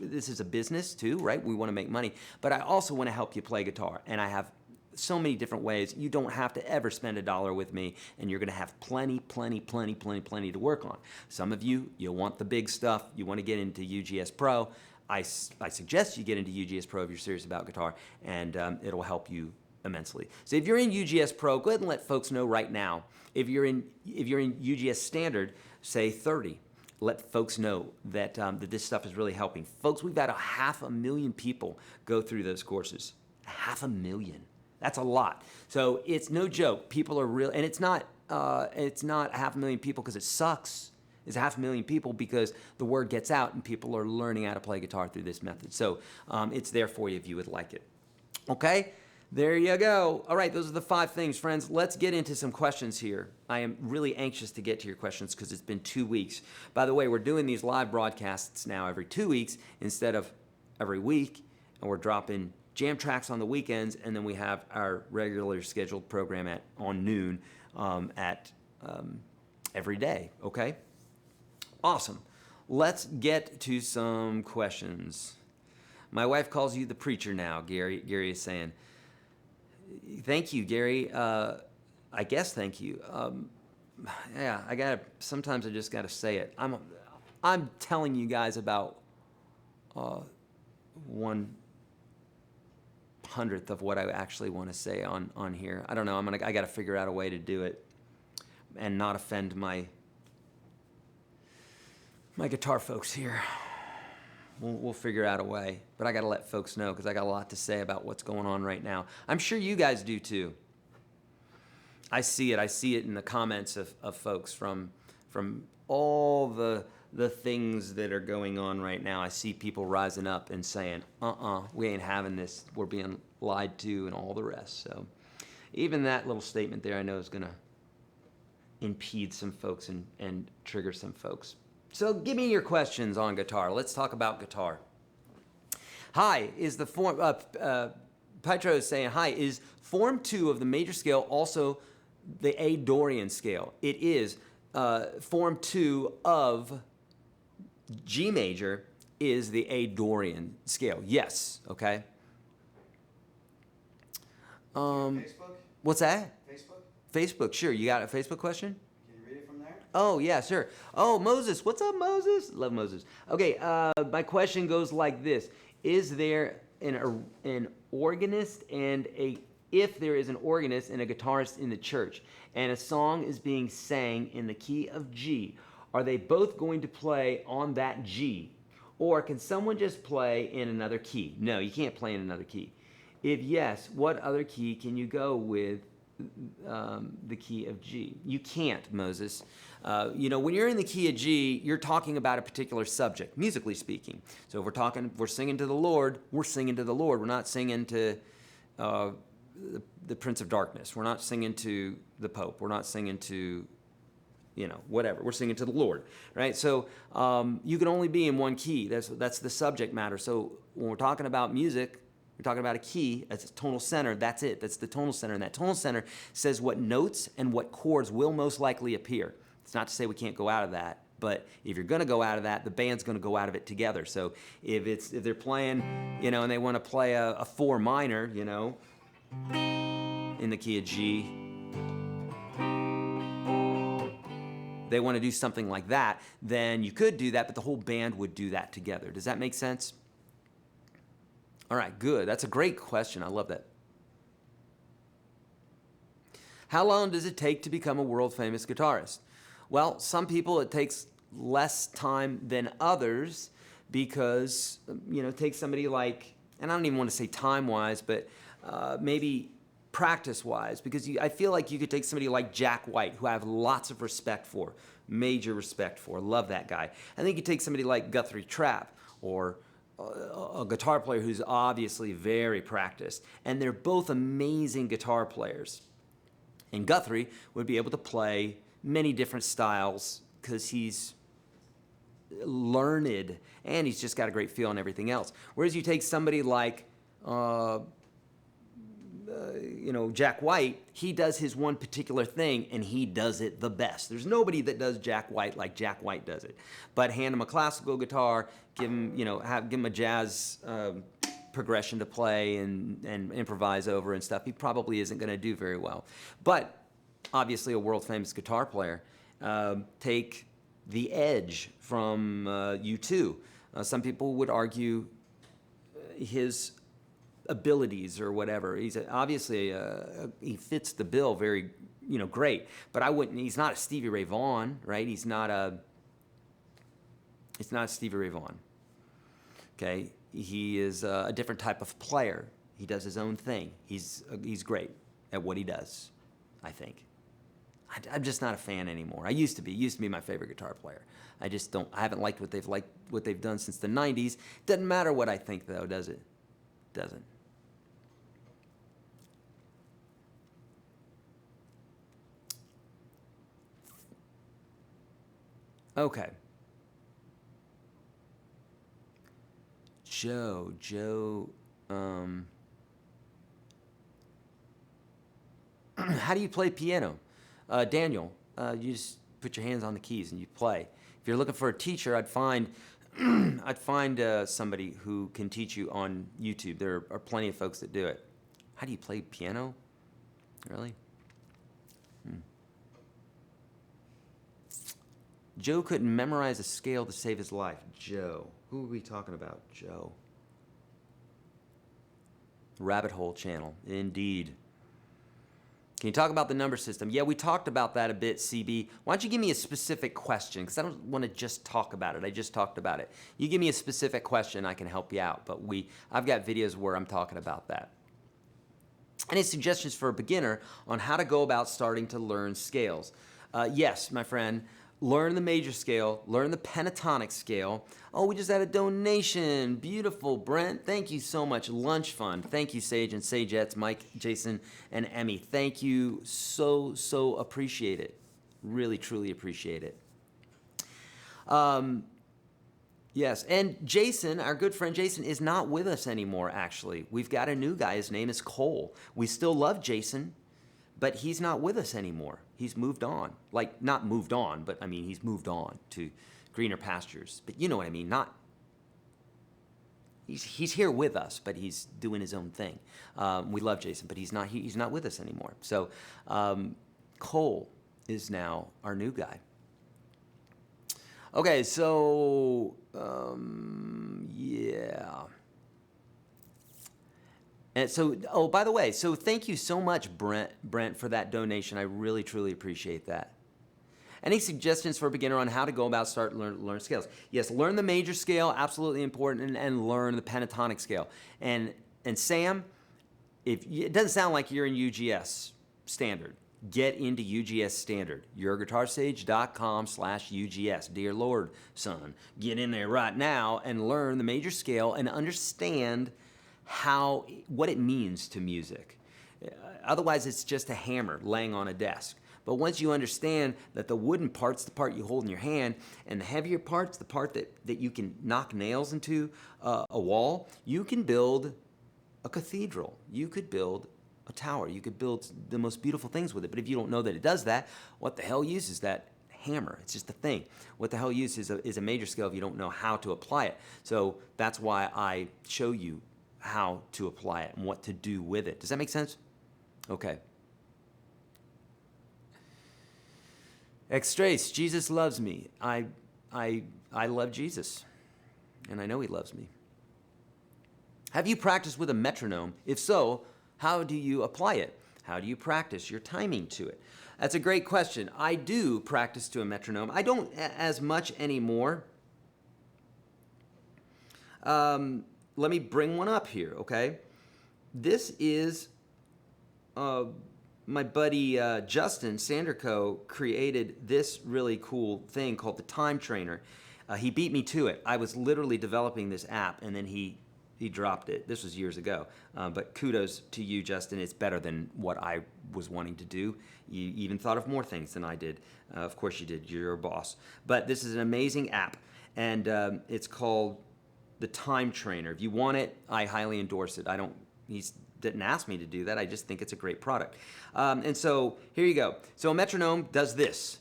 this is a business too, right? We want to make money, but I also want to help you play guitar, and I have so many different ways. You don't have to ever spend $1 with me, and you're going to have plenty to work on. Some of you, you'll want the big stuff. You want to get into UGS Pro. I suggest you get into UGS Pro if you're serious about guitar, and it'll help you immensely. So if you're in UGS Pro, go ahead and let folks know right now. If you're in UGS Standard, say 30. Let folks know that that this stuff is really helping. Folks, we've had 500,000 people go through those courses. 500,000. That's a lot. So it's no joke. People are real, and it's not 500,000 people because it sucks. It's 500,000 people because the word gets out and people are learning how to play guitar through this method. So it's there for you if you would like it. Okay? There you go. All right, those are the 5 things, friends. Let's get into some questions here. I am really anxious to get to your questions because it's been 2 weeks. By the way, we're doing these live broadcasts now every 2 weeks instead of every week, and we're dropping jam tracks on the weekends, and then we have our regular scheduled program on noon every day, okay? Awesome. Let's get to some questions. My wife calls you the preacher now, Gary. Gary is saying. Thank you, Gary. I guess thank you. Yeah, sometimes I just gotta say it. I'm telling you guys about 1/100th of what I actually want to say on here. I don't know. I gotta figure out a way to do it and not offend my guitar folks here. We'll figure out a way, but I got to let folks know because I got a lot to say about what's going on right now. I'm sure you guys do too. I see it. I see it in the comments of folks from all the things that are going on right now. I see people rising up and saying, we ain't having this. We're being lied to and all the rest. So even that little statement there I know is going to impede some folks and trigger some folks. So give me your questions on guitar. Let's talk about guitar. Hi, is the form, Petro is saying, hi, is form 2 of the major scale also the A Dorian scale? It is. Form 2 of G major is the A Dorian scale. Yes, okay. Facebook? What's that? Facebook? Facebook, sure. You got a Facebook question? Oh, yeah, sure. Oh, Moses. What's up, Moses? Love Moses. Okay, my question goes like this. Is there an organist and if there is an organist and a guitarist in the church and a song is being sang in the key of G, are they both going to play on that G? Or can someone just play in another key? No, you can't play in another key. If yes, what other key can you go with the key of G? You can't, Moses. When you're in the key of G, you're talking about a particular subject, musically speaking. So if we're singing to the Lord, we're singing to the Lord. We're not singing to the Prince of Darkness. We're not singing to the Pope. We're not singing to, whatever. We're singing to the Lord, right? So you can only be in one key. That's the subject matter. So when we're talking about music, we're talking about a key, that's a tonal center, that's it, that's the tonal center. And that tonal center says what notes and what chords will most likely appear. It's not to say we can't go out of that, but if you're gonna go out of that, the band's gonna go out of it together. So if they're playing, and they wanna play a 4 minor, in the key of G, they want to do something like that, then you could do that, but the whole band would do that together. Does that make sense? All right, good. That's a great question. I love that. How long does it take to become a world famous guitarist? Well, some people it takes less time than others because, take somebody like, and I don't even want to say time-wise, but maybe practice-wise, because I feel like you could take somebody like Jack White, who I have lots of respect for, major respect for, love that guy. And then you could take somebody like Guthrie Trapp, or a guitar player who's obviously very practiced, and they're both amazing guitar players. And Guthrie would be able to play many different styles because he's learned and he's just got a great feel and everything else. Whereas you take somebody like, Jack White, he does his one particular thing and he does it the best. There's nobody that does Jack White like Jack White does it. But hand him a classical guitar, give him, give him a jazz progression to play and improvise over and stuff, he probably isn't going to do very well. But obviously a world famous guitar player, take The Edge from U2. Some people would argue his abilities or whatever. He's obviously he fits the bill very great. But he's not a Stevie Ray Vaughan, right? He's not a Stevie Ray Vaughan. Okay, he is a different type of player. He does his own thing. He's great at what he does, I think. I'm just not a fan anymore. I used to be. He used to be my favorite guitar player. I haven't liked what they've done since the 90s. Doesn't matter what I think though, does it? Doesn't. Okay. Joe, how do you play piano? Daniel, you just put your hands on the keys and you play. If you're looking for a teacher, I'd find somebody who can teach you on YouTube. There are plenty of folks that do it. How do you play piano? Really? Joe couldn't memorize a scale to save his life. Joe. Who are we talking about? Joe. Rabbit Hole channel. Indeed. Can you talk about the number system? Yeah, we talked about that a bit, CB. Why don't you give me a specific question? Because I don't want to just talk about it. I just talked about it. You give me a specific question, I can help you out. But I've got videos where I'm talking about that. Any suggestions for a beginner on how to go about starting to learn scales? Yes, my friend. Learn the major scale, learn the pentatonic scale. Oh, we just had a donation. Beautiful, Brent. Thank you so much. Lunch Fund. Thank you, Sage and Sagettes, Mike, Jason, and Emmy. Thank you. So appreciate it. Really, truly appreciate it. Yes, and Jason, our good friend Jason, is not with us anymore, actually. We've got a new guy. His name is Cole. We still love Jason, but he's not with us anymore. He's moved on. Like, not moved on, but I mean, he's moved on to greener pastures. But you know what I mean, he's here with us, but he's doing his own thing. We love Jason, but he's not with us anymore. So Cole is now our new guy. Okay, so yeah. And so, oh, by the way, so thank you so much, Brent, for that donation. I really, truly appreciate that. Any suggestions for a beginner on how to go about learn scales? Yes, learn the major scale, absolutely important, and learn the pentatonic scale. And Sam, it doesn't sound like you're in UGS standard. Get into UGS standard. YourGuitarSage.com/UGS. Dear Lord, son, get in there right now and learn the major scale and understand what it means to music. Otherwise, it's just a hammer laying on a desk. But once you understand that the wooden part's the part you hold in your hand, and the heavier part's the part that you can knock nails into a wall, you can build a cathedral. You could build a tower. You could build the most beautiful things with it. But if you don't know that it does that, what the hell use is that hammer? It's just a thing. What the hell use is a major scale if you don't know how to apply it? So that's why I show you how to apply it and what to do with it. Does that make sense? Okay. Extrace, Jesus loves me. I love Jesus, and I know he loves me. Have you practiced with a metronome? If so, how do you apply it? How do you practice your timing to it? That's a great question. I do practice to a metronome. I don't as much anymore. Let me bring one up here, okay? This is my buddy Justin Sanderco created this really cool thing called the Time Trainer. He beat me to it. I was literally developing this app, and then he dropped it. This was years ago. But kudos to you, Justin. It's better than what I was wanting to do. You even thought of more things than I did. Of course you did. You're your boss. But this is an amazing app, and it's called the Time Trainer. If you want it, I highly endorse it. He didn't ask me to do that. I just think it's a great product. And so here you go. So a metronome does this.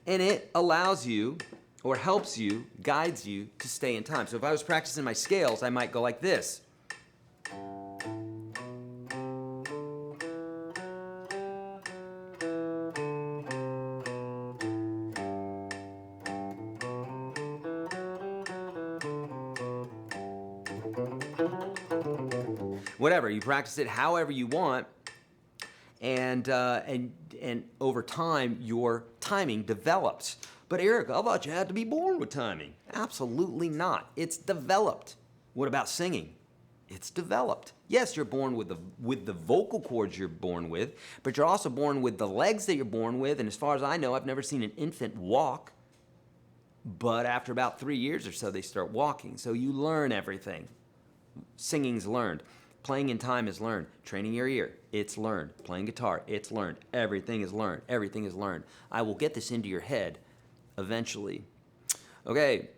And it allows you, or helps you, guides you to stay in time. So if I was practicing my scales, I might go like this. Whatever, you practice it however you want, and over time your timing develops. But Eric, I thought you had to be born with timing. Absolutely not. It's developed. What about singing? It's developed. Yes, you're born with the vocal cords you're born with, but you're also born with the legs that you're born with. And as far as I know, I've never seen an infant walk. But after about 3 years or so, they start walking. So you learn everything. Singing's learned. Playing in time is learned. Training your ear, it's learned. Playing guitar, it's learned. Everything is learned. Everything is learned. I will get this into your head eventually. Okay,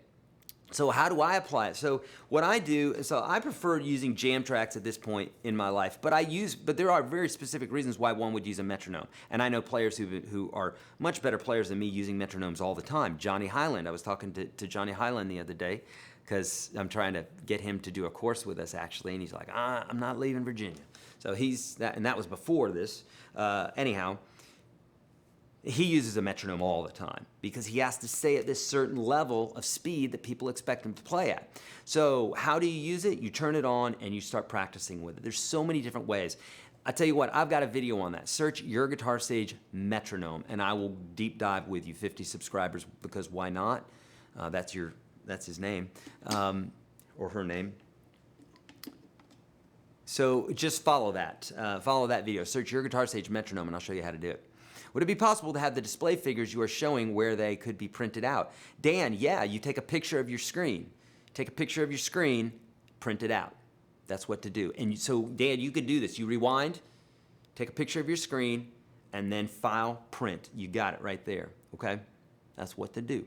so how do I apply it? So what I do, so I prefer using jam tracks at this point in my life, but there are very specific reasons why one would use a metronome. And I know players who are much better players than me using metronomes all the time. Johnny Hyland, I was talking to Johnny Hyland the other day, because I'm trying to get him to do a course with us, actually, and he's like, I'm not leaving Virginia. So and that was before this. Anyhow, he uses a metronome all the time because he has to stay at this certain level of speed that people expect him to play at. So how do you use it? You turn it on and you start practicing with it. There's so many different ways. I tell you what, I've got a video on that. Search Your Guitar Sage Metronome, and I will deep dive with you, 50 subscribers, because why not? That's his name, or her name. So just follow that. Follow that video. Search Your Guitar Sage Metronome, and I'll show you how to do it. Would it be possible to have the display figures you are showing where they could be printed out? Dan, yeah, you take a picture of your screen. Take a picture of your screen, print it out. That's what to do. And so, Dan, you could do this. You rewind, take a picture of your screen, and then file, print. You got it right there, okay? That's what to do.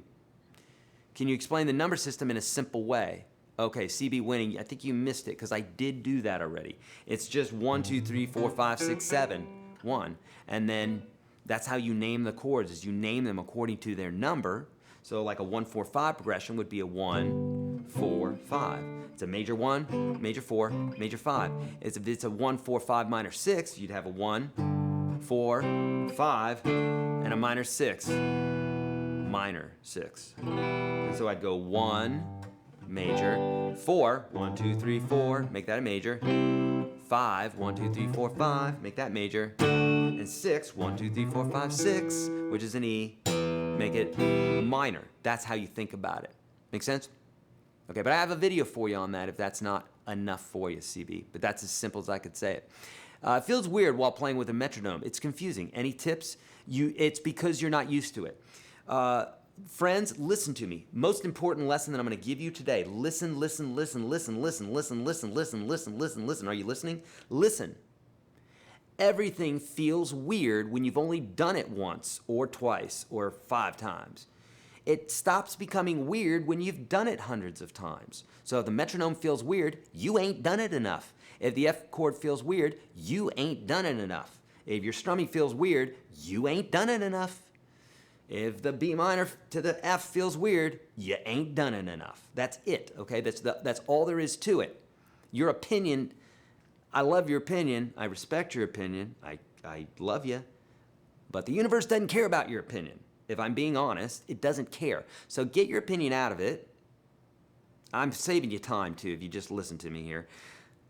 Can you explain the number system in a simple way? Okay, CB winning. I think you missed it because I did do that already. It's just 1, 2, 3, 4, 5, 6, 7, 1. And then that's how you name the chords, is you name them according to their number. So like a 1, 4, 5 progression would be a 1, 4, 5. It's a major 1, major 4, major 5. If it's a 1, 4, 5 minor 6, you'd have a 1, 4, 5, and a minor 6. Minor 6. And so I'd go 1, major, 4, 1, 2, 3, 4, make that a major, 5, 1, 2, 3, 4, 5, make that major, and 6, 1, 2, 3, 4, 5, 6, which is an E, make it minor. That's how you think about it. Make sense? Okay, but I have a video for you on that if that's not enough for you, CB, but that's as simple as I could say it. It feels weird while playing with a metronome. It's confusing. Any tips? It's because you're not used to it. Friends, listen to me. Most important lesson that I'm going to give you today. Listen, listen, listen, listen, listen, listen, listen, listen, listen, listen, listen. Are you listening? Listen. Everything feels weird when you've only done it once or twice or 5 times. It stops becoming weird when you've done it hundreds of times. So if the metronome feels weird, you ain't done it enough. If the F chord feels weird, you ain't done it enough. If your strumming feels weird, you ain't done it enough. If the B minor to the F feels weird, you ain't done it enough. That's it, okay? That's all there is to it. Your opinion, I love your opinion. I respect your opinion. I I love you, but the universe doesn't care about your opinion. If I'm being honest, it doesn't care. So get your opinion out of it. I'm saving you time, too, if you just listen to me here.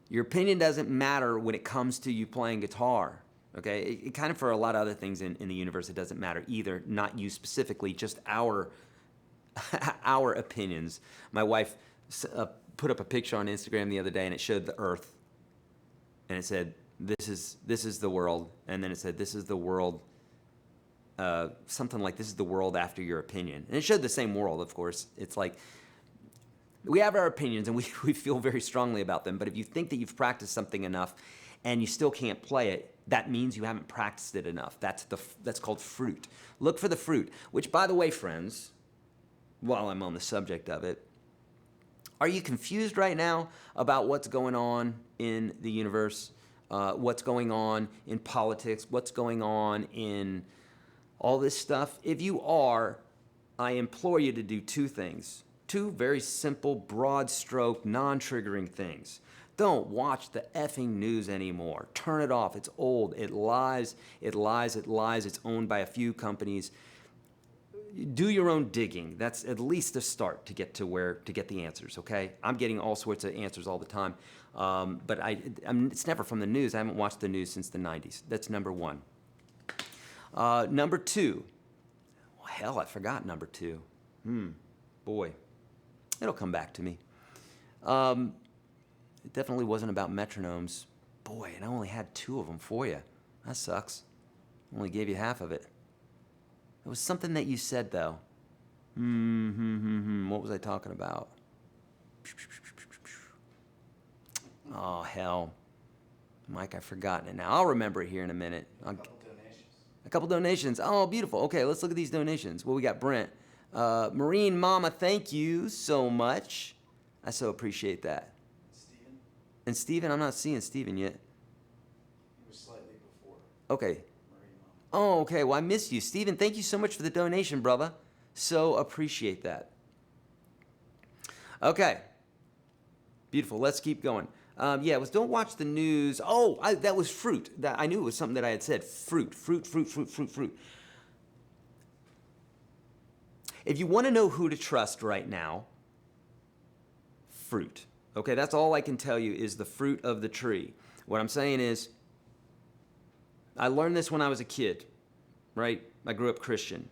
Your opinion doesn't matter when it comes to you playing guitar, okay? It kind of for a lot of other things in the universe, it doesn't matter either. Not you specifically, just our opinions. My wife put up a picture on Instagram the other day, and it showed the Earth, and it said, this is the world, and then it said, this is the world, something like this is the world after your opinion. And it showed the same world, of course. It's like, we have our opinions, and we feel very strongly about them, but if you think that you've practiced something enough and you still can't play it, that means you haven't practiced it enough. That's called fruit. Look for the fruit, which, by the way, friends, while I'm on the subject of it, are you confused right now about what's going on in the universe, what's going on in politics, what's going on in all this stuff? If you are, I implore you to do two things. Two very simple, broad stroke, non-triggering things. Don't watch the effing news anymore. Turn it off. It's old. It lies. It lies. It lies. It's owned by a few companies. Do your own digging. That's at least a start to get the answers, okay? I'm getting all sorts of answers all the time. But it's never from the news. I haven't watched the news since the 90s. That's number one. Number two. Well, hell, I forgot number two. Boy. It'll come back to me. It definitely wasn't about metronomes. Boy, and I only had 2 of them for you. That sucks. Only gave you half of it. It was something that you said, though. What was I talking about? Oh, hell. Mike, I've forgotten it now. I'll remember it here in a minute. A couple donations. A couple donations. Oh, beautiful. Okay, let's look at these donations. Well, we got Brent. Marine Mama, thank you so much. I so appreciate that. Steven? And Steven, I'm not seeing Steven yet. He was slightly before. Okay. Marine Mama. Oh, okay. Well, I missed you. Steven, thank you so much for the donation, brother. So appreciate that. Okay. Beautiful. Let's keep going. It was don't watch the news. Oh, that was fruit. I knew it was something that I had said. Fruit. If you want to know who to trust right now, fruit. Okay, that's all I can tell you is the fruit of the tree. What I'm saying is, I learned this when I was a kid, right? I grew up Christian.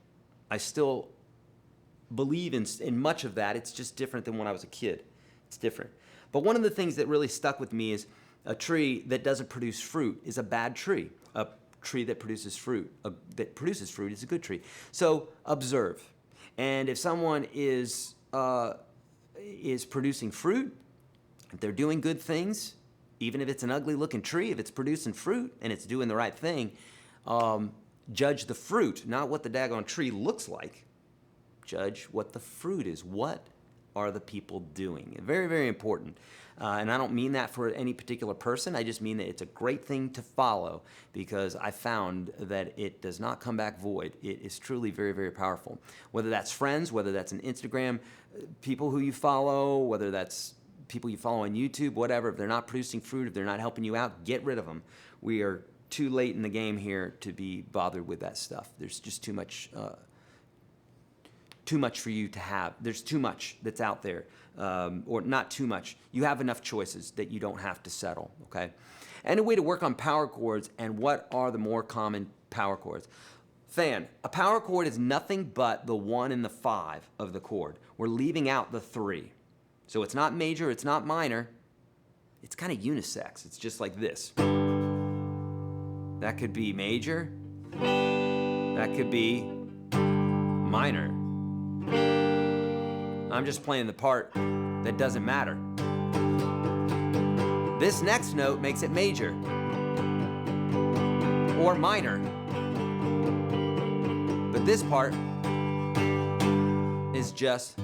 I still believe in much of that. It's just different than when I was a kid. It's different. But one of the things that really stuck with me is a tree that doesn't produce fruit is a bad tree. A tree that produces fruit is a good tree. So observe. And if someone is producing fruit, if they're doing good things, even if it's an ugly-looking tree, if it's producing fruit and it's doing the right thing, judge the fruit, not what the daggone tree looks like. Judge what the fruit is. What are the people doing? Very, very important. And I don't mean that for any particular person. I just mean that it's a great thing to follow because I found that it does not come back void. It is truly very, very powerful. Whether that's friends, whether that's an Instagram, people who you follow, whether that's people you follow on YouTube, whatever, if they're not producing fruit, if they're not helping you out, get rid of them. We are too late in the game here to be bothered with that stuff. There's just too much for you to have. There's too much that's out there. Or not too much. You have enough choices that you don't have to settle, okay? And a way to work on power chords, and what are the more common power chords? A power chord is nothing but the 1 and the 5 of the chord. We're leaving out the 3. So it's not major, it's not minor. It's kind of unisex. It's just like this. That could be major. That could be minor. I'm just playing the part that doesn't matter. This next note makes it major or minor. But this part is just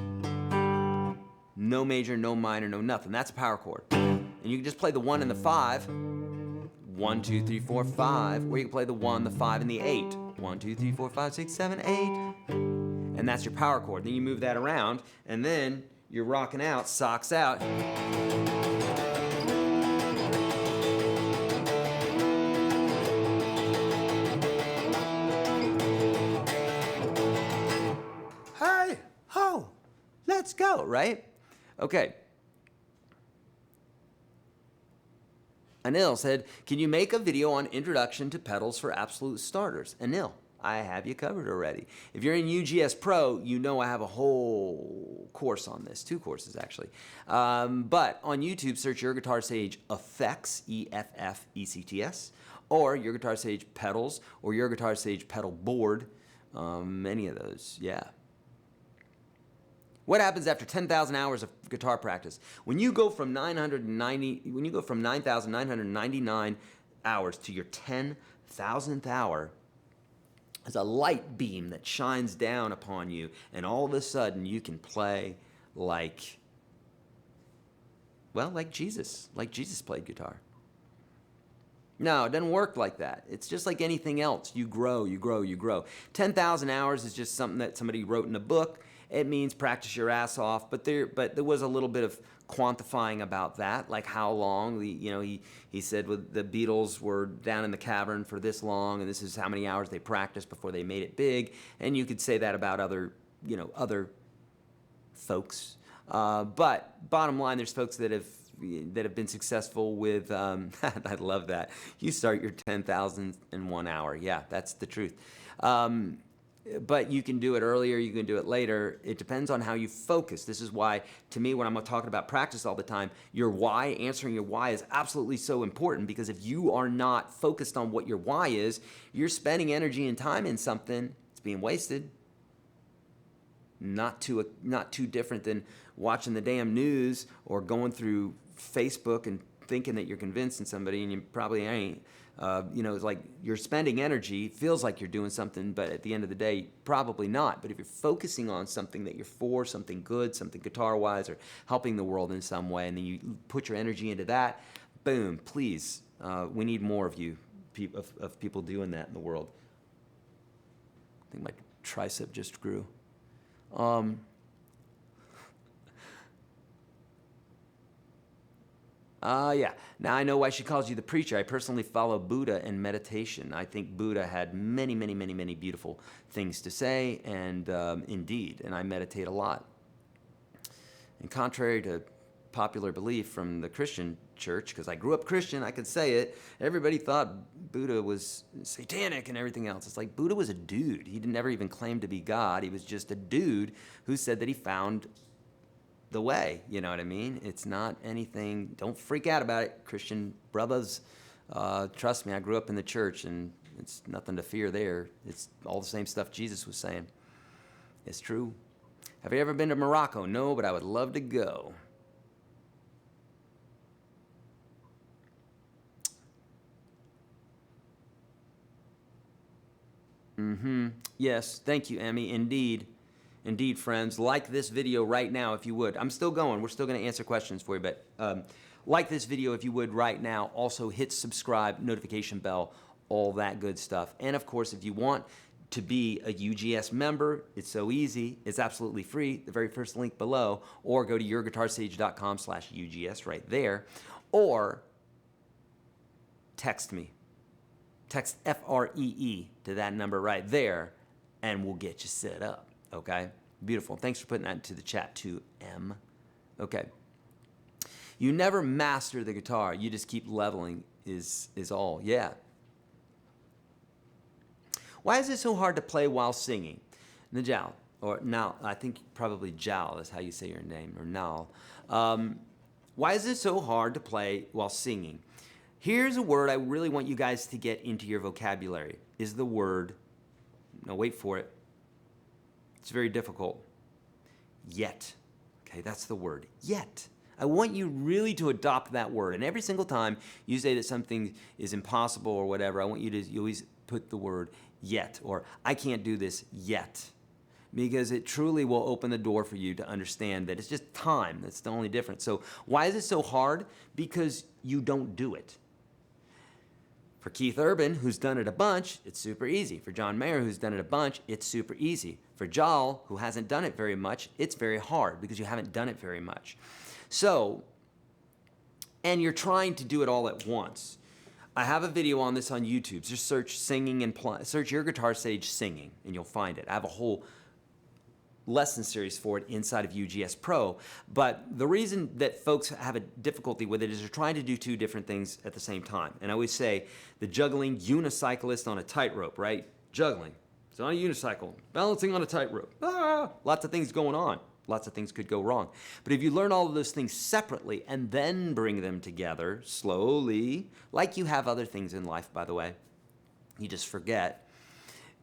no major, no minor, no nothing. That's a power chord. And you can just play the 1 and the 5. 1, 2, 3, 4, 5. Or you can play the 1, the 5, and the 8. 1, 2, 3, 4, 5, 6, 7, 8. And that's your power chord. Then you move that around, and then you're rocking out, socks out. go, right? Okay. Anil said, can you make a video on introduction to pedals for absolute starters? Anil, I have you covered already. If you're in UGS Pro, you know I have a whole course on this, 2 courses actually. But on YouTube, search Your Guitar Sage Effects, EFFECTS, or Your Guitar Sage Pedals, or Your Guitar Sage Pedal Board, any of those, yeah. What happens after 10,000 hours of guitar practice? When you go from 9,999 hours to your 10,000th hour, there's a light beam that shines down upon you, and all of a sudden you can play like Jesus played guitar. No, it doesn't work like that. It's just like anything else. You grow, you grow, you grow. 10,000 hours is just something that somebody wrote in a book. It means practice your ass off, but there was a little bit of quantifying about that, like how long. He said the Beatles were down in the cavern for this long, and this is how many hours they practiced before they made it big. And you could say that about other folks. But bottom line, there's folks that have been successful with. I love that. You start your 10,000th in 1 hour. Yeah, that's the truth. But you can do it earlier, you can do it later. It depends on how you focus. This is why, to me, when I'm talking about practice all the time, your why, answering your why is absolutely so important, because if you are not focused on what your why is, you're spending energy and time in something, it's being wasted. Not too different than watching the damn news or going through Facebook and thinking that you're convincing somebody, and you probably ain't. It's like you're spending energy, feels like you're doing something, but at the end of the day, probably not. But if you're focusing on something that you're for, something good, something guitar-wise, or helping the world in some way, and then you put your energy into that, boom, please, we need more of you, of people doing that in the world. I think my tricep just grew. Yeah. Now I know why she calls you the preacher. I personally follow Buddha in meditation. I think Buddha had many, many, many, many beautiful things to say, and indeed, and I meditate a lot. And contrary to popular belief from the Christian church, because I grew up Christian, I could say it, everybody thought Buddha was satanic and everything else. It's like Buddha was a dude. He never even claimed to be God. He was just a dude who said that he found the way, you know what I mean? It's not anything, don't freak out about it, Christian brothers. Trust me, I grew up in the church, and it's nothing to fear there. It's all the same stuff Jesus was saying. It's true. Have you ever been to Morocco? No, but I would love to go. Yes, thank you, Emmy. Indeed, friends. Like this video right now, if you would. I'm still going. We're still going to answer questions for you, but like this video if you would right now. Also hit subscribe, notification bell, all that good stuff. And of course, if you want to be a UGS member, it's so easy. It's absolutely free. The very first link below, or go to yourguitarsage.com/UGS right there, or text me. Text FREE to that number right there, and we'll get you set up, okay? Beautiful. Thanks for putting that into the chat too, M. Okay. You never master the guitar. You just keep leveling is all. Yeah. Why is it so hard to play while singing? Najal, or Nal, I think probably Jal is how you say your name, or Nal. Why is it so hard to play while singing? Here's a word I really want you guys to get into your vocabulary, is the word, now wait for it, it's very difficult, yet. Okay, that's the word, yet. I want you really to adopt that word, and every single time you say that something is impossible or whatever, I want you to always put the word yet, or I can't do this yet, because it truly will open the door for you to understand that it's just time. That's the only difference. So why is it so hard? Because you don't do it. For Keith Urban, who's done it a bunch, it's super easy. For John Mayer, who's done it a bunch, it's super easy. For Jal, who hasn't done it very much, it's very hard because you haven't done it very much. So, and you're trying to do it all at once. I have a video on this on YouTube. Just search singing and search Your Guitar Sage singing, and you'll find it. I have a whole lesson series for it inside of UGS Pro. But the reason that folks have a difficulty with it is they're trying to do two different things at the same time. And I always say the juggling unicyclist on a tightrope, right? Juggling. It's on a unicycle, balancing on a tightrope. Ah, lots of things going on. Lots of things could go wrong. But if you learn all of those things separately and then bring them together slowly, like you have other things in life, by the way, you just forget.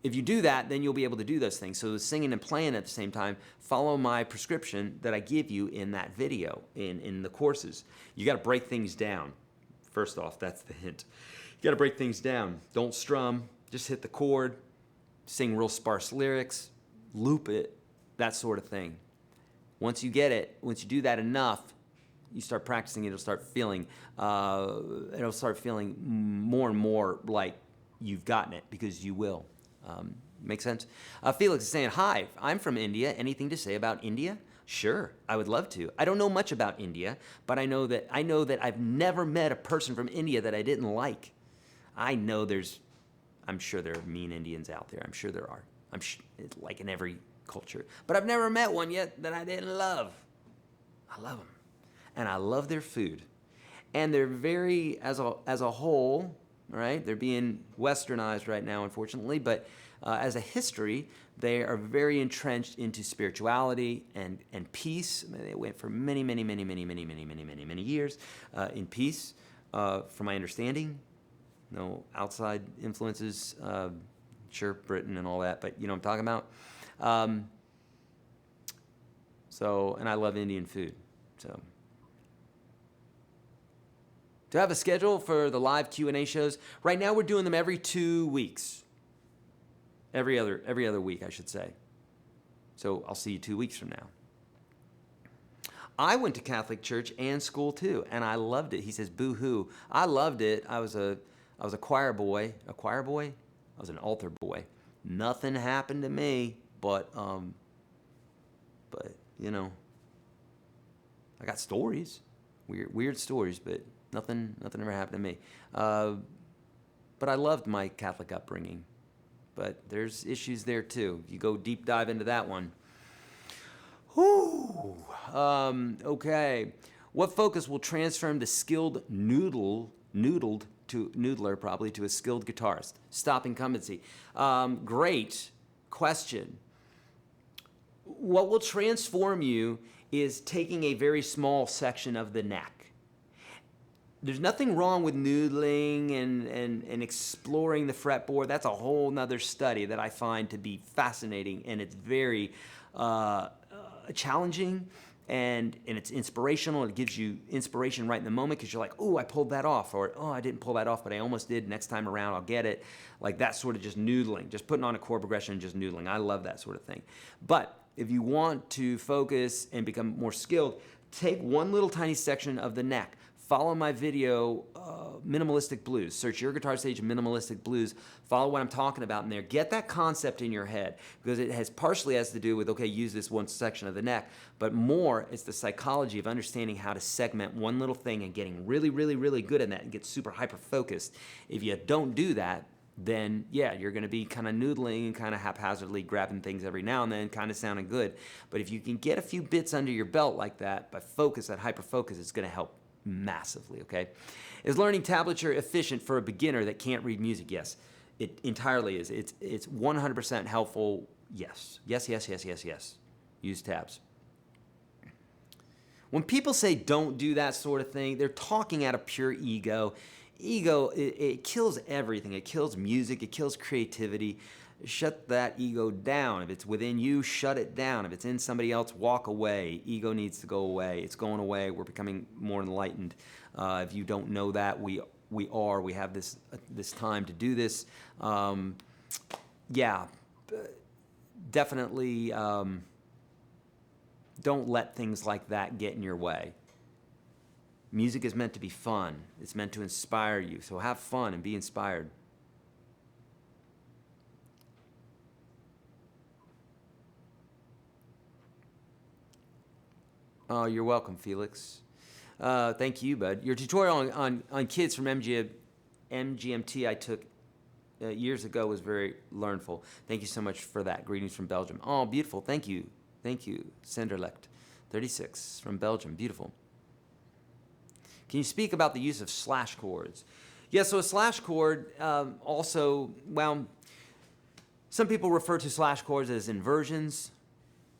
If you do that, then you'll be able to do those things. So singing and playing at the same time, follow my prescription that I give you in that video, in the courses. You got to break things down. First off, that's the hint. You got to break things down. Don't strum. Just hit the chord. Sing real sparse lyrics. Loop it. That sort of thing. Once you get it, once you do that enough, you start practicing, it'll start feeling more and more like you've gotten it, because you will. Make sense? Felix is saying, hi, I'm from India. Anything to say about India? Sure, I would love to. I don't know much about India, but I know that I've never met a person from India that I didn't like. I'm sure there are mean Indians out there. I'm sure there are. It's like in every culture. But I've never met one yet that I didn't love. I love them. And I love their food. And they're very, as a whole, right? They're being westernized right now, unfortunately, but as a history, they are very entrenched into spirituality and peace. I mean, they went for many years in peace, from my understanding. No outside influences, sure, Britain and all that, but you know what I'm talking about. And I love Indian food. So, to have a schedule for the live Q&A shows, right now we're doing them every 2 weeks. Every other week, I should say. So I'll see you 2 weeks from now. I went to Catholic church and school too, and I loved it. He says, boo-hoo. I loved it. I was a choir boy. A choir boy? I was an altar boy. Nothing happened to me, but you know, I got stories, weird stories, but nothing ever happened to me. But I loved my Catholic upbringing. But there's issues there too. You go deep dive into that one. Whew. Okay. What focus will transform the skilled noodler probably to a skilled guitarist? Stop incumbency. Great question. What will transform you is taking a very small section of the neck. There's nothing wrong with noodling and exploring the fretboard. That's a whole nother study that I find to be fascinating, and it's very challenging, and it's inspirational. It gives you inspiration right in the moment because you're like, oh, I pulled that off, or oh, I didn't pull that off, but I almost did. Next time around, I'll get it. Like that sort of just noodling, just putting on a chord progression and just noodling. I love that sort of thing. But if you want to focus and become more skilled, take one little tiny section of the neck. Follow my video, Minimalistic Blues. Search Your Guitar Stage Minimalistic Blues. Follow what I'm talking about in there. Get that concept in your head, because it partially has to do with, okay, use this one section of the neck, but more it's the psychology of understanding how to segment one little thing and getting really, really, really good at that and get super hyper-focused. If you don't do that, then yeah, you're going to be kind of noodling and kind of haphazardly grabbing things every now and then, kind of sounding good. But if you can get a few bits under your belt like that, by focus, that hyper-focus, it's going to help massively, okay? Is learning tablature efficient for a beginner that can't read music? Yes, it entirely is. It's 100% helpful. Yes. Use tabs. When people say don't do that sort of thing, they're talking out of pure ego. Ego, it kills everything. It kills music. It kills creativity. Shut that ego down. If it's within you, shut it down. If it's in somebody else, walk away. Ego needs to go away. It's going away. We're becoming more enlightened. If you don't know that, we have this time to do this. Definitely don't let things like that get in your way. Music is meant to be fun. It's meant to inspire you. So have fun and be inspired. Oh, you're welcome, Felix. Thank you, bud. Your tutorial on kids from MGMT I took years ago was very learnful. Thank you so much for that. Greetings from Belgium. Oh, beautiful. Thank you. Thank you, Senderlecht. 36 from Belgium. Beautiful. Can you speak about the use of slash chords? Yeah, so a slash chord also, well, some people refer to slash chords as inversions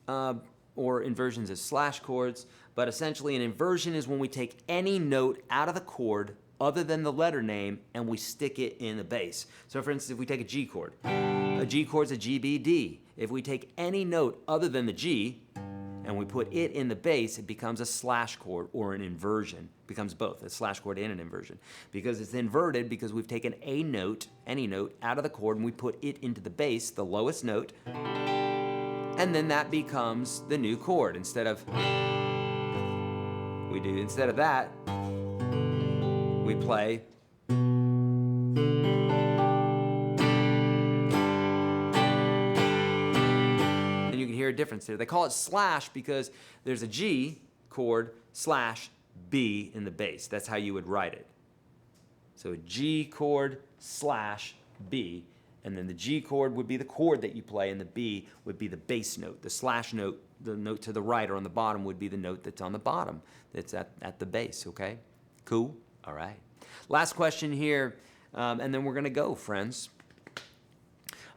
or inversions as slash chords, but essentially an inversion is when we take any note out of the chord other than the letter name and we stick it in the bass. So for instance, if we take a G chord is a G, B, D. If we take any note other than the G and we put it in the bass, it becomes a slash chord or an inversion. It becomes both, a slash chord and an inversion. Because it's inverted because we've taken a note, any note, out of the chord and we put it into the bass, the lowest note, and then that becomes the new chord. Instead of that, we play. And you can hear a difference there. They call it slash because there's a G chord slash B in the bass. That's how you would write it. So a G chord slash B, and then the G chord would be the chord that you play, and the B would be the bass note. The slash note, the note to the right or on the bottom, would be the note that's on the bottom, that's at the bass, okay? Cool? All right. Last question here, and then we're going to go, friends.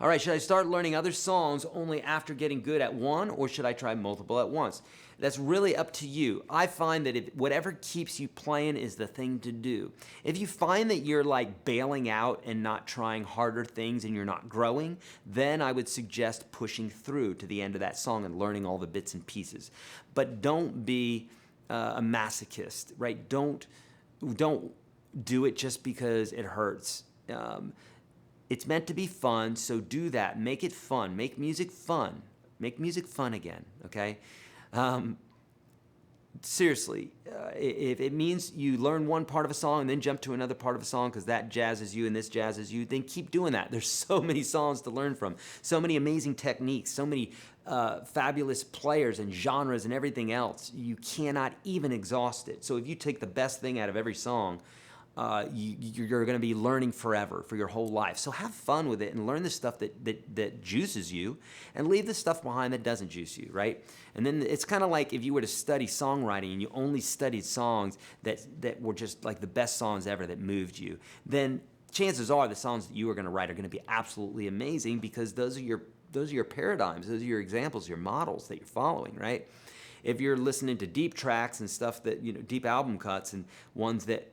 All right, should I start learning other songs only after getting good at one, or should I try multiple at once? That's really up to you. I find that whatever keeps you playing is the thing to do. If you find that you're like bailing out and not trying harder things and you're not growing, then I would suggest pushing through to the end of that song and learning all the bits and pieces. But don't be a masochist, right? Don't do it just because it hurts. It's meant to be fun, so do that. Make it fun. Make music fun. Make music fun again, okay? Seriously, if it means you learn one part of a song and then jump to another part of a song because that jazzes you and this jazzes you, then keep doing that. There's so many songs to learn from, so many amazing techniques, so many fabulous players and genres and everything else. You cannot even exhaust it. So if you take the best thing out of every song, you're going to be learning forever, for your whole life. So have fun with it and learn the stuff that juices you and leave the stuff behind that doesn't juice you, right? And then it's kind of like if you were to study songwriting and you only studied songs that were just like the best songs ever that moved you, then chances are the songs that you are going to write are going to be absolutely amazing because those are your paradigms, those are your examples, your models that you're following, right? If you're listening to deep tracks and stuff that, you know, deep album cuts and ones that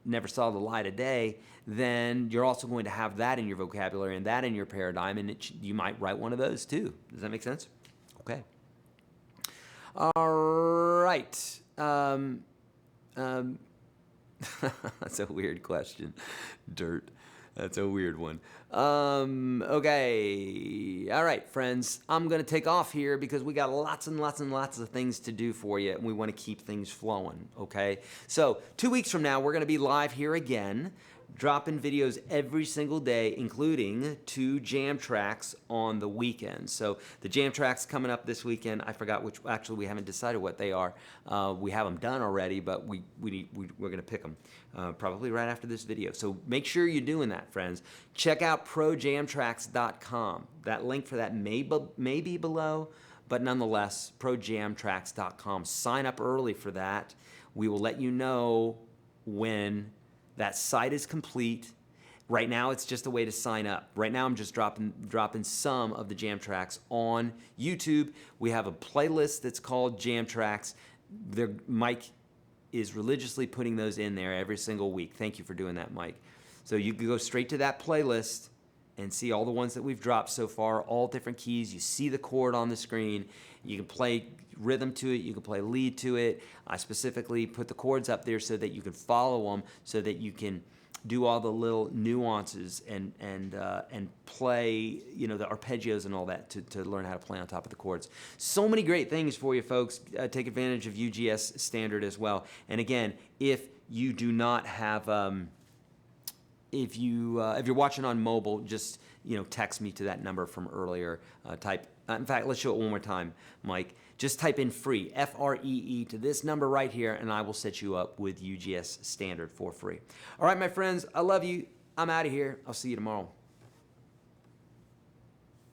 never saw the light of day, then you're also going to have that in your vocabulary and that in your paradigm, and you might write one of those too. Does that make sense? Okay. All right. That's a weird question. Dirt. That's a weird one. Okay. All right, friends. I'm going to take off here because we got lots and lots and lots of things to do for you, and we want to keep things flowing, okay? So 2 weeks from now, we're going to be live here again, dropping videos every single day, including 2 jam tracks on the weekend. So the jam tracks coming up this weekend, I forgot which, actually we haven't decided what they are. We have them done already, but we're going to pick them probably right after this video. So make sure you're doing that, friends. Check out projamtracks.com. That link for that may be below, but nonetheless, projamtracks.com. Sign up early for that. We will let you know when that site is complete. Right now, it's just a way to sign up. Right now, I'm just dropping some of the jam tracks on YouTube. We have a playlist that's called Jam Tracks. Mike is religiously putting those in there every single week. Thank you for doing that, Mike. So you can go straight to that playlist and see all the ones that we've dropped so far, all different keys. You see the chord on the screen. You can play rhythm to it. You can play lead to it. I specifically put the chords up there so that you can follow them, so that you can do all the little nuances and play, you know, the arpeggios and all that to learn how to play on top of the chords. So many great things for you folks. Take advantage of UGS Standard as well. And again, if you do not have, if you're watching on mobile, just, you know, text me to that number from earlier. In fact, let's show it one more time, Mike. Just type in free, F-R-E-E, to this number right here, and I will set you up with UGS Standard for free. All right, my friends, I love you. I'm out of here. I'll see you tomorrow.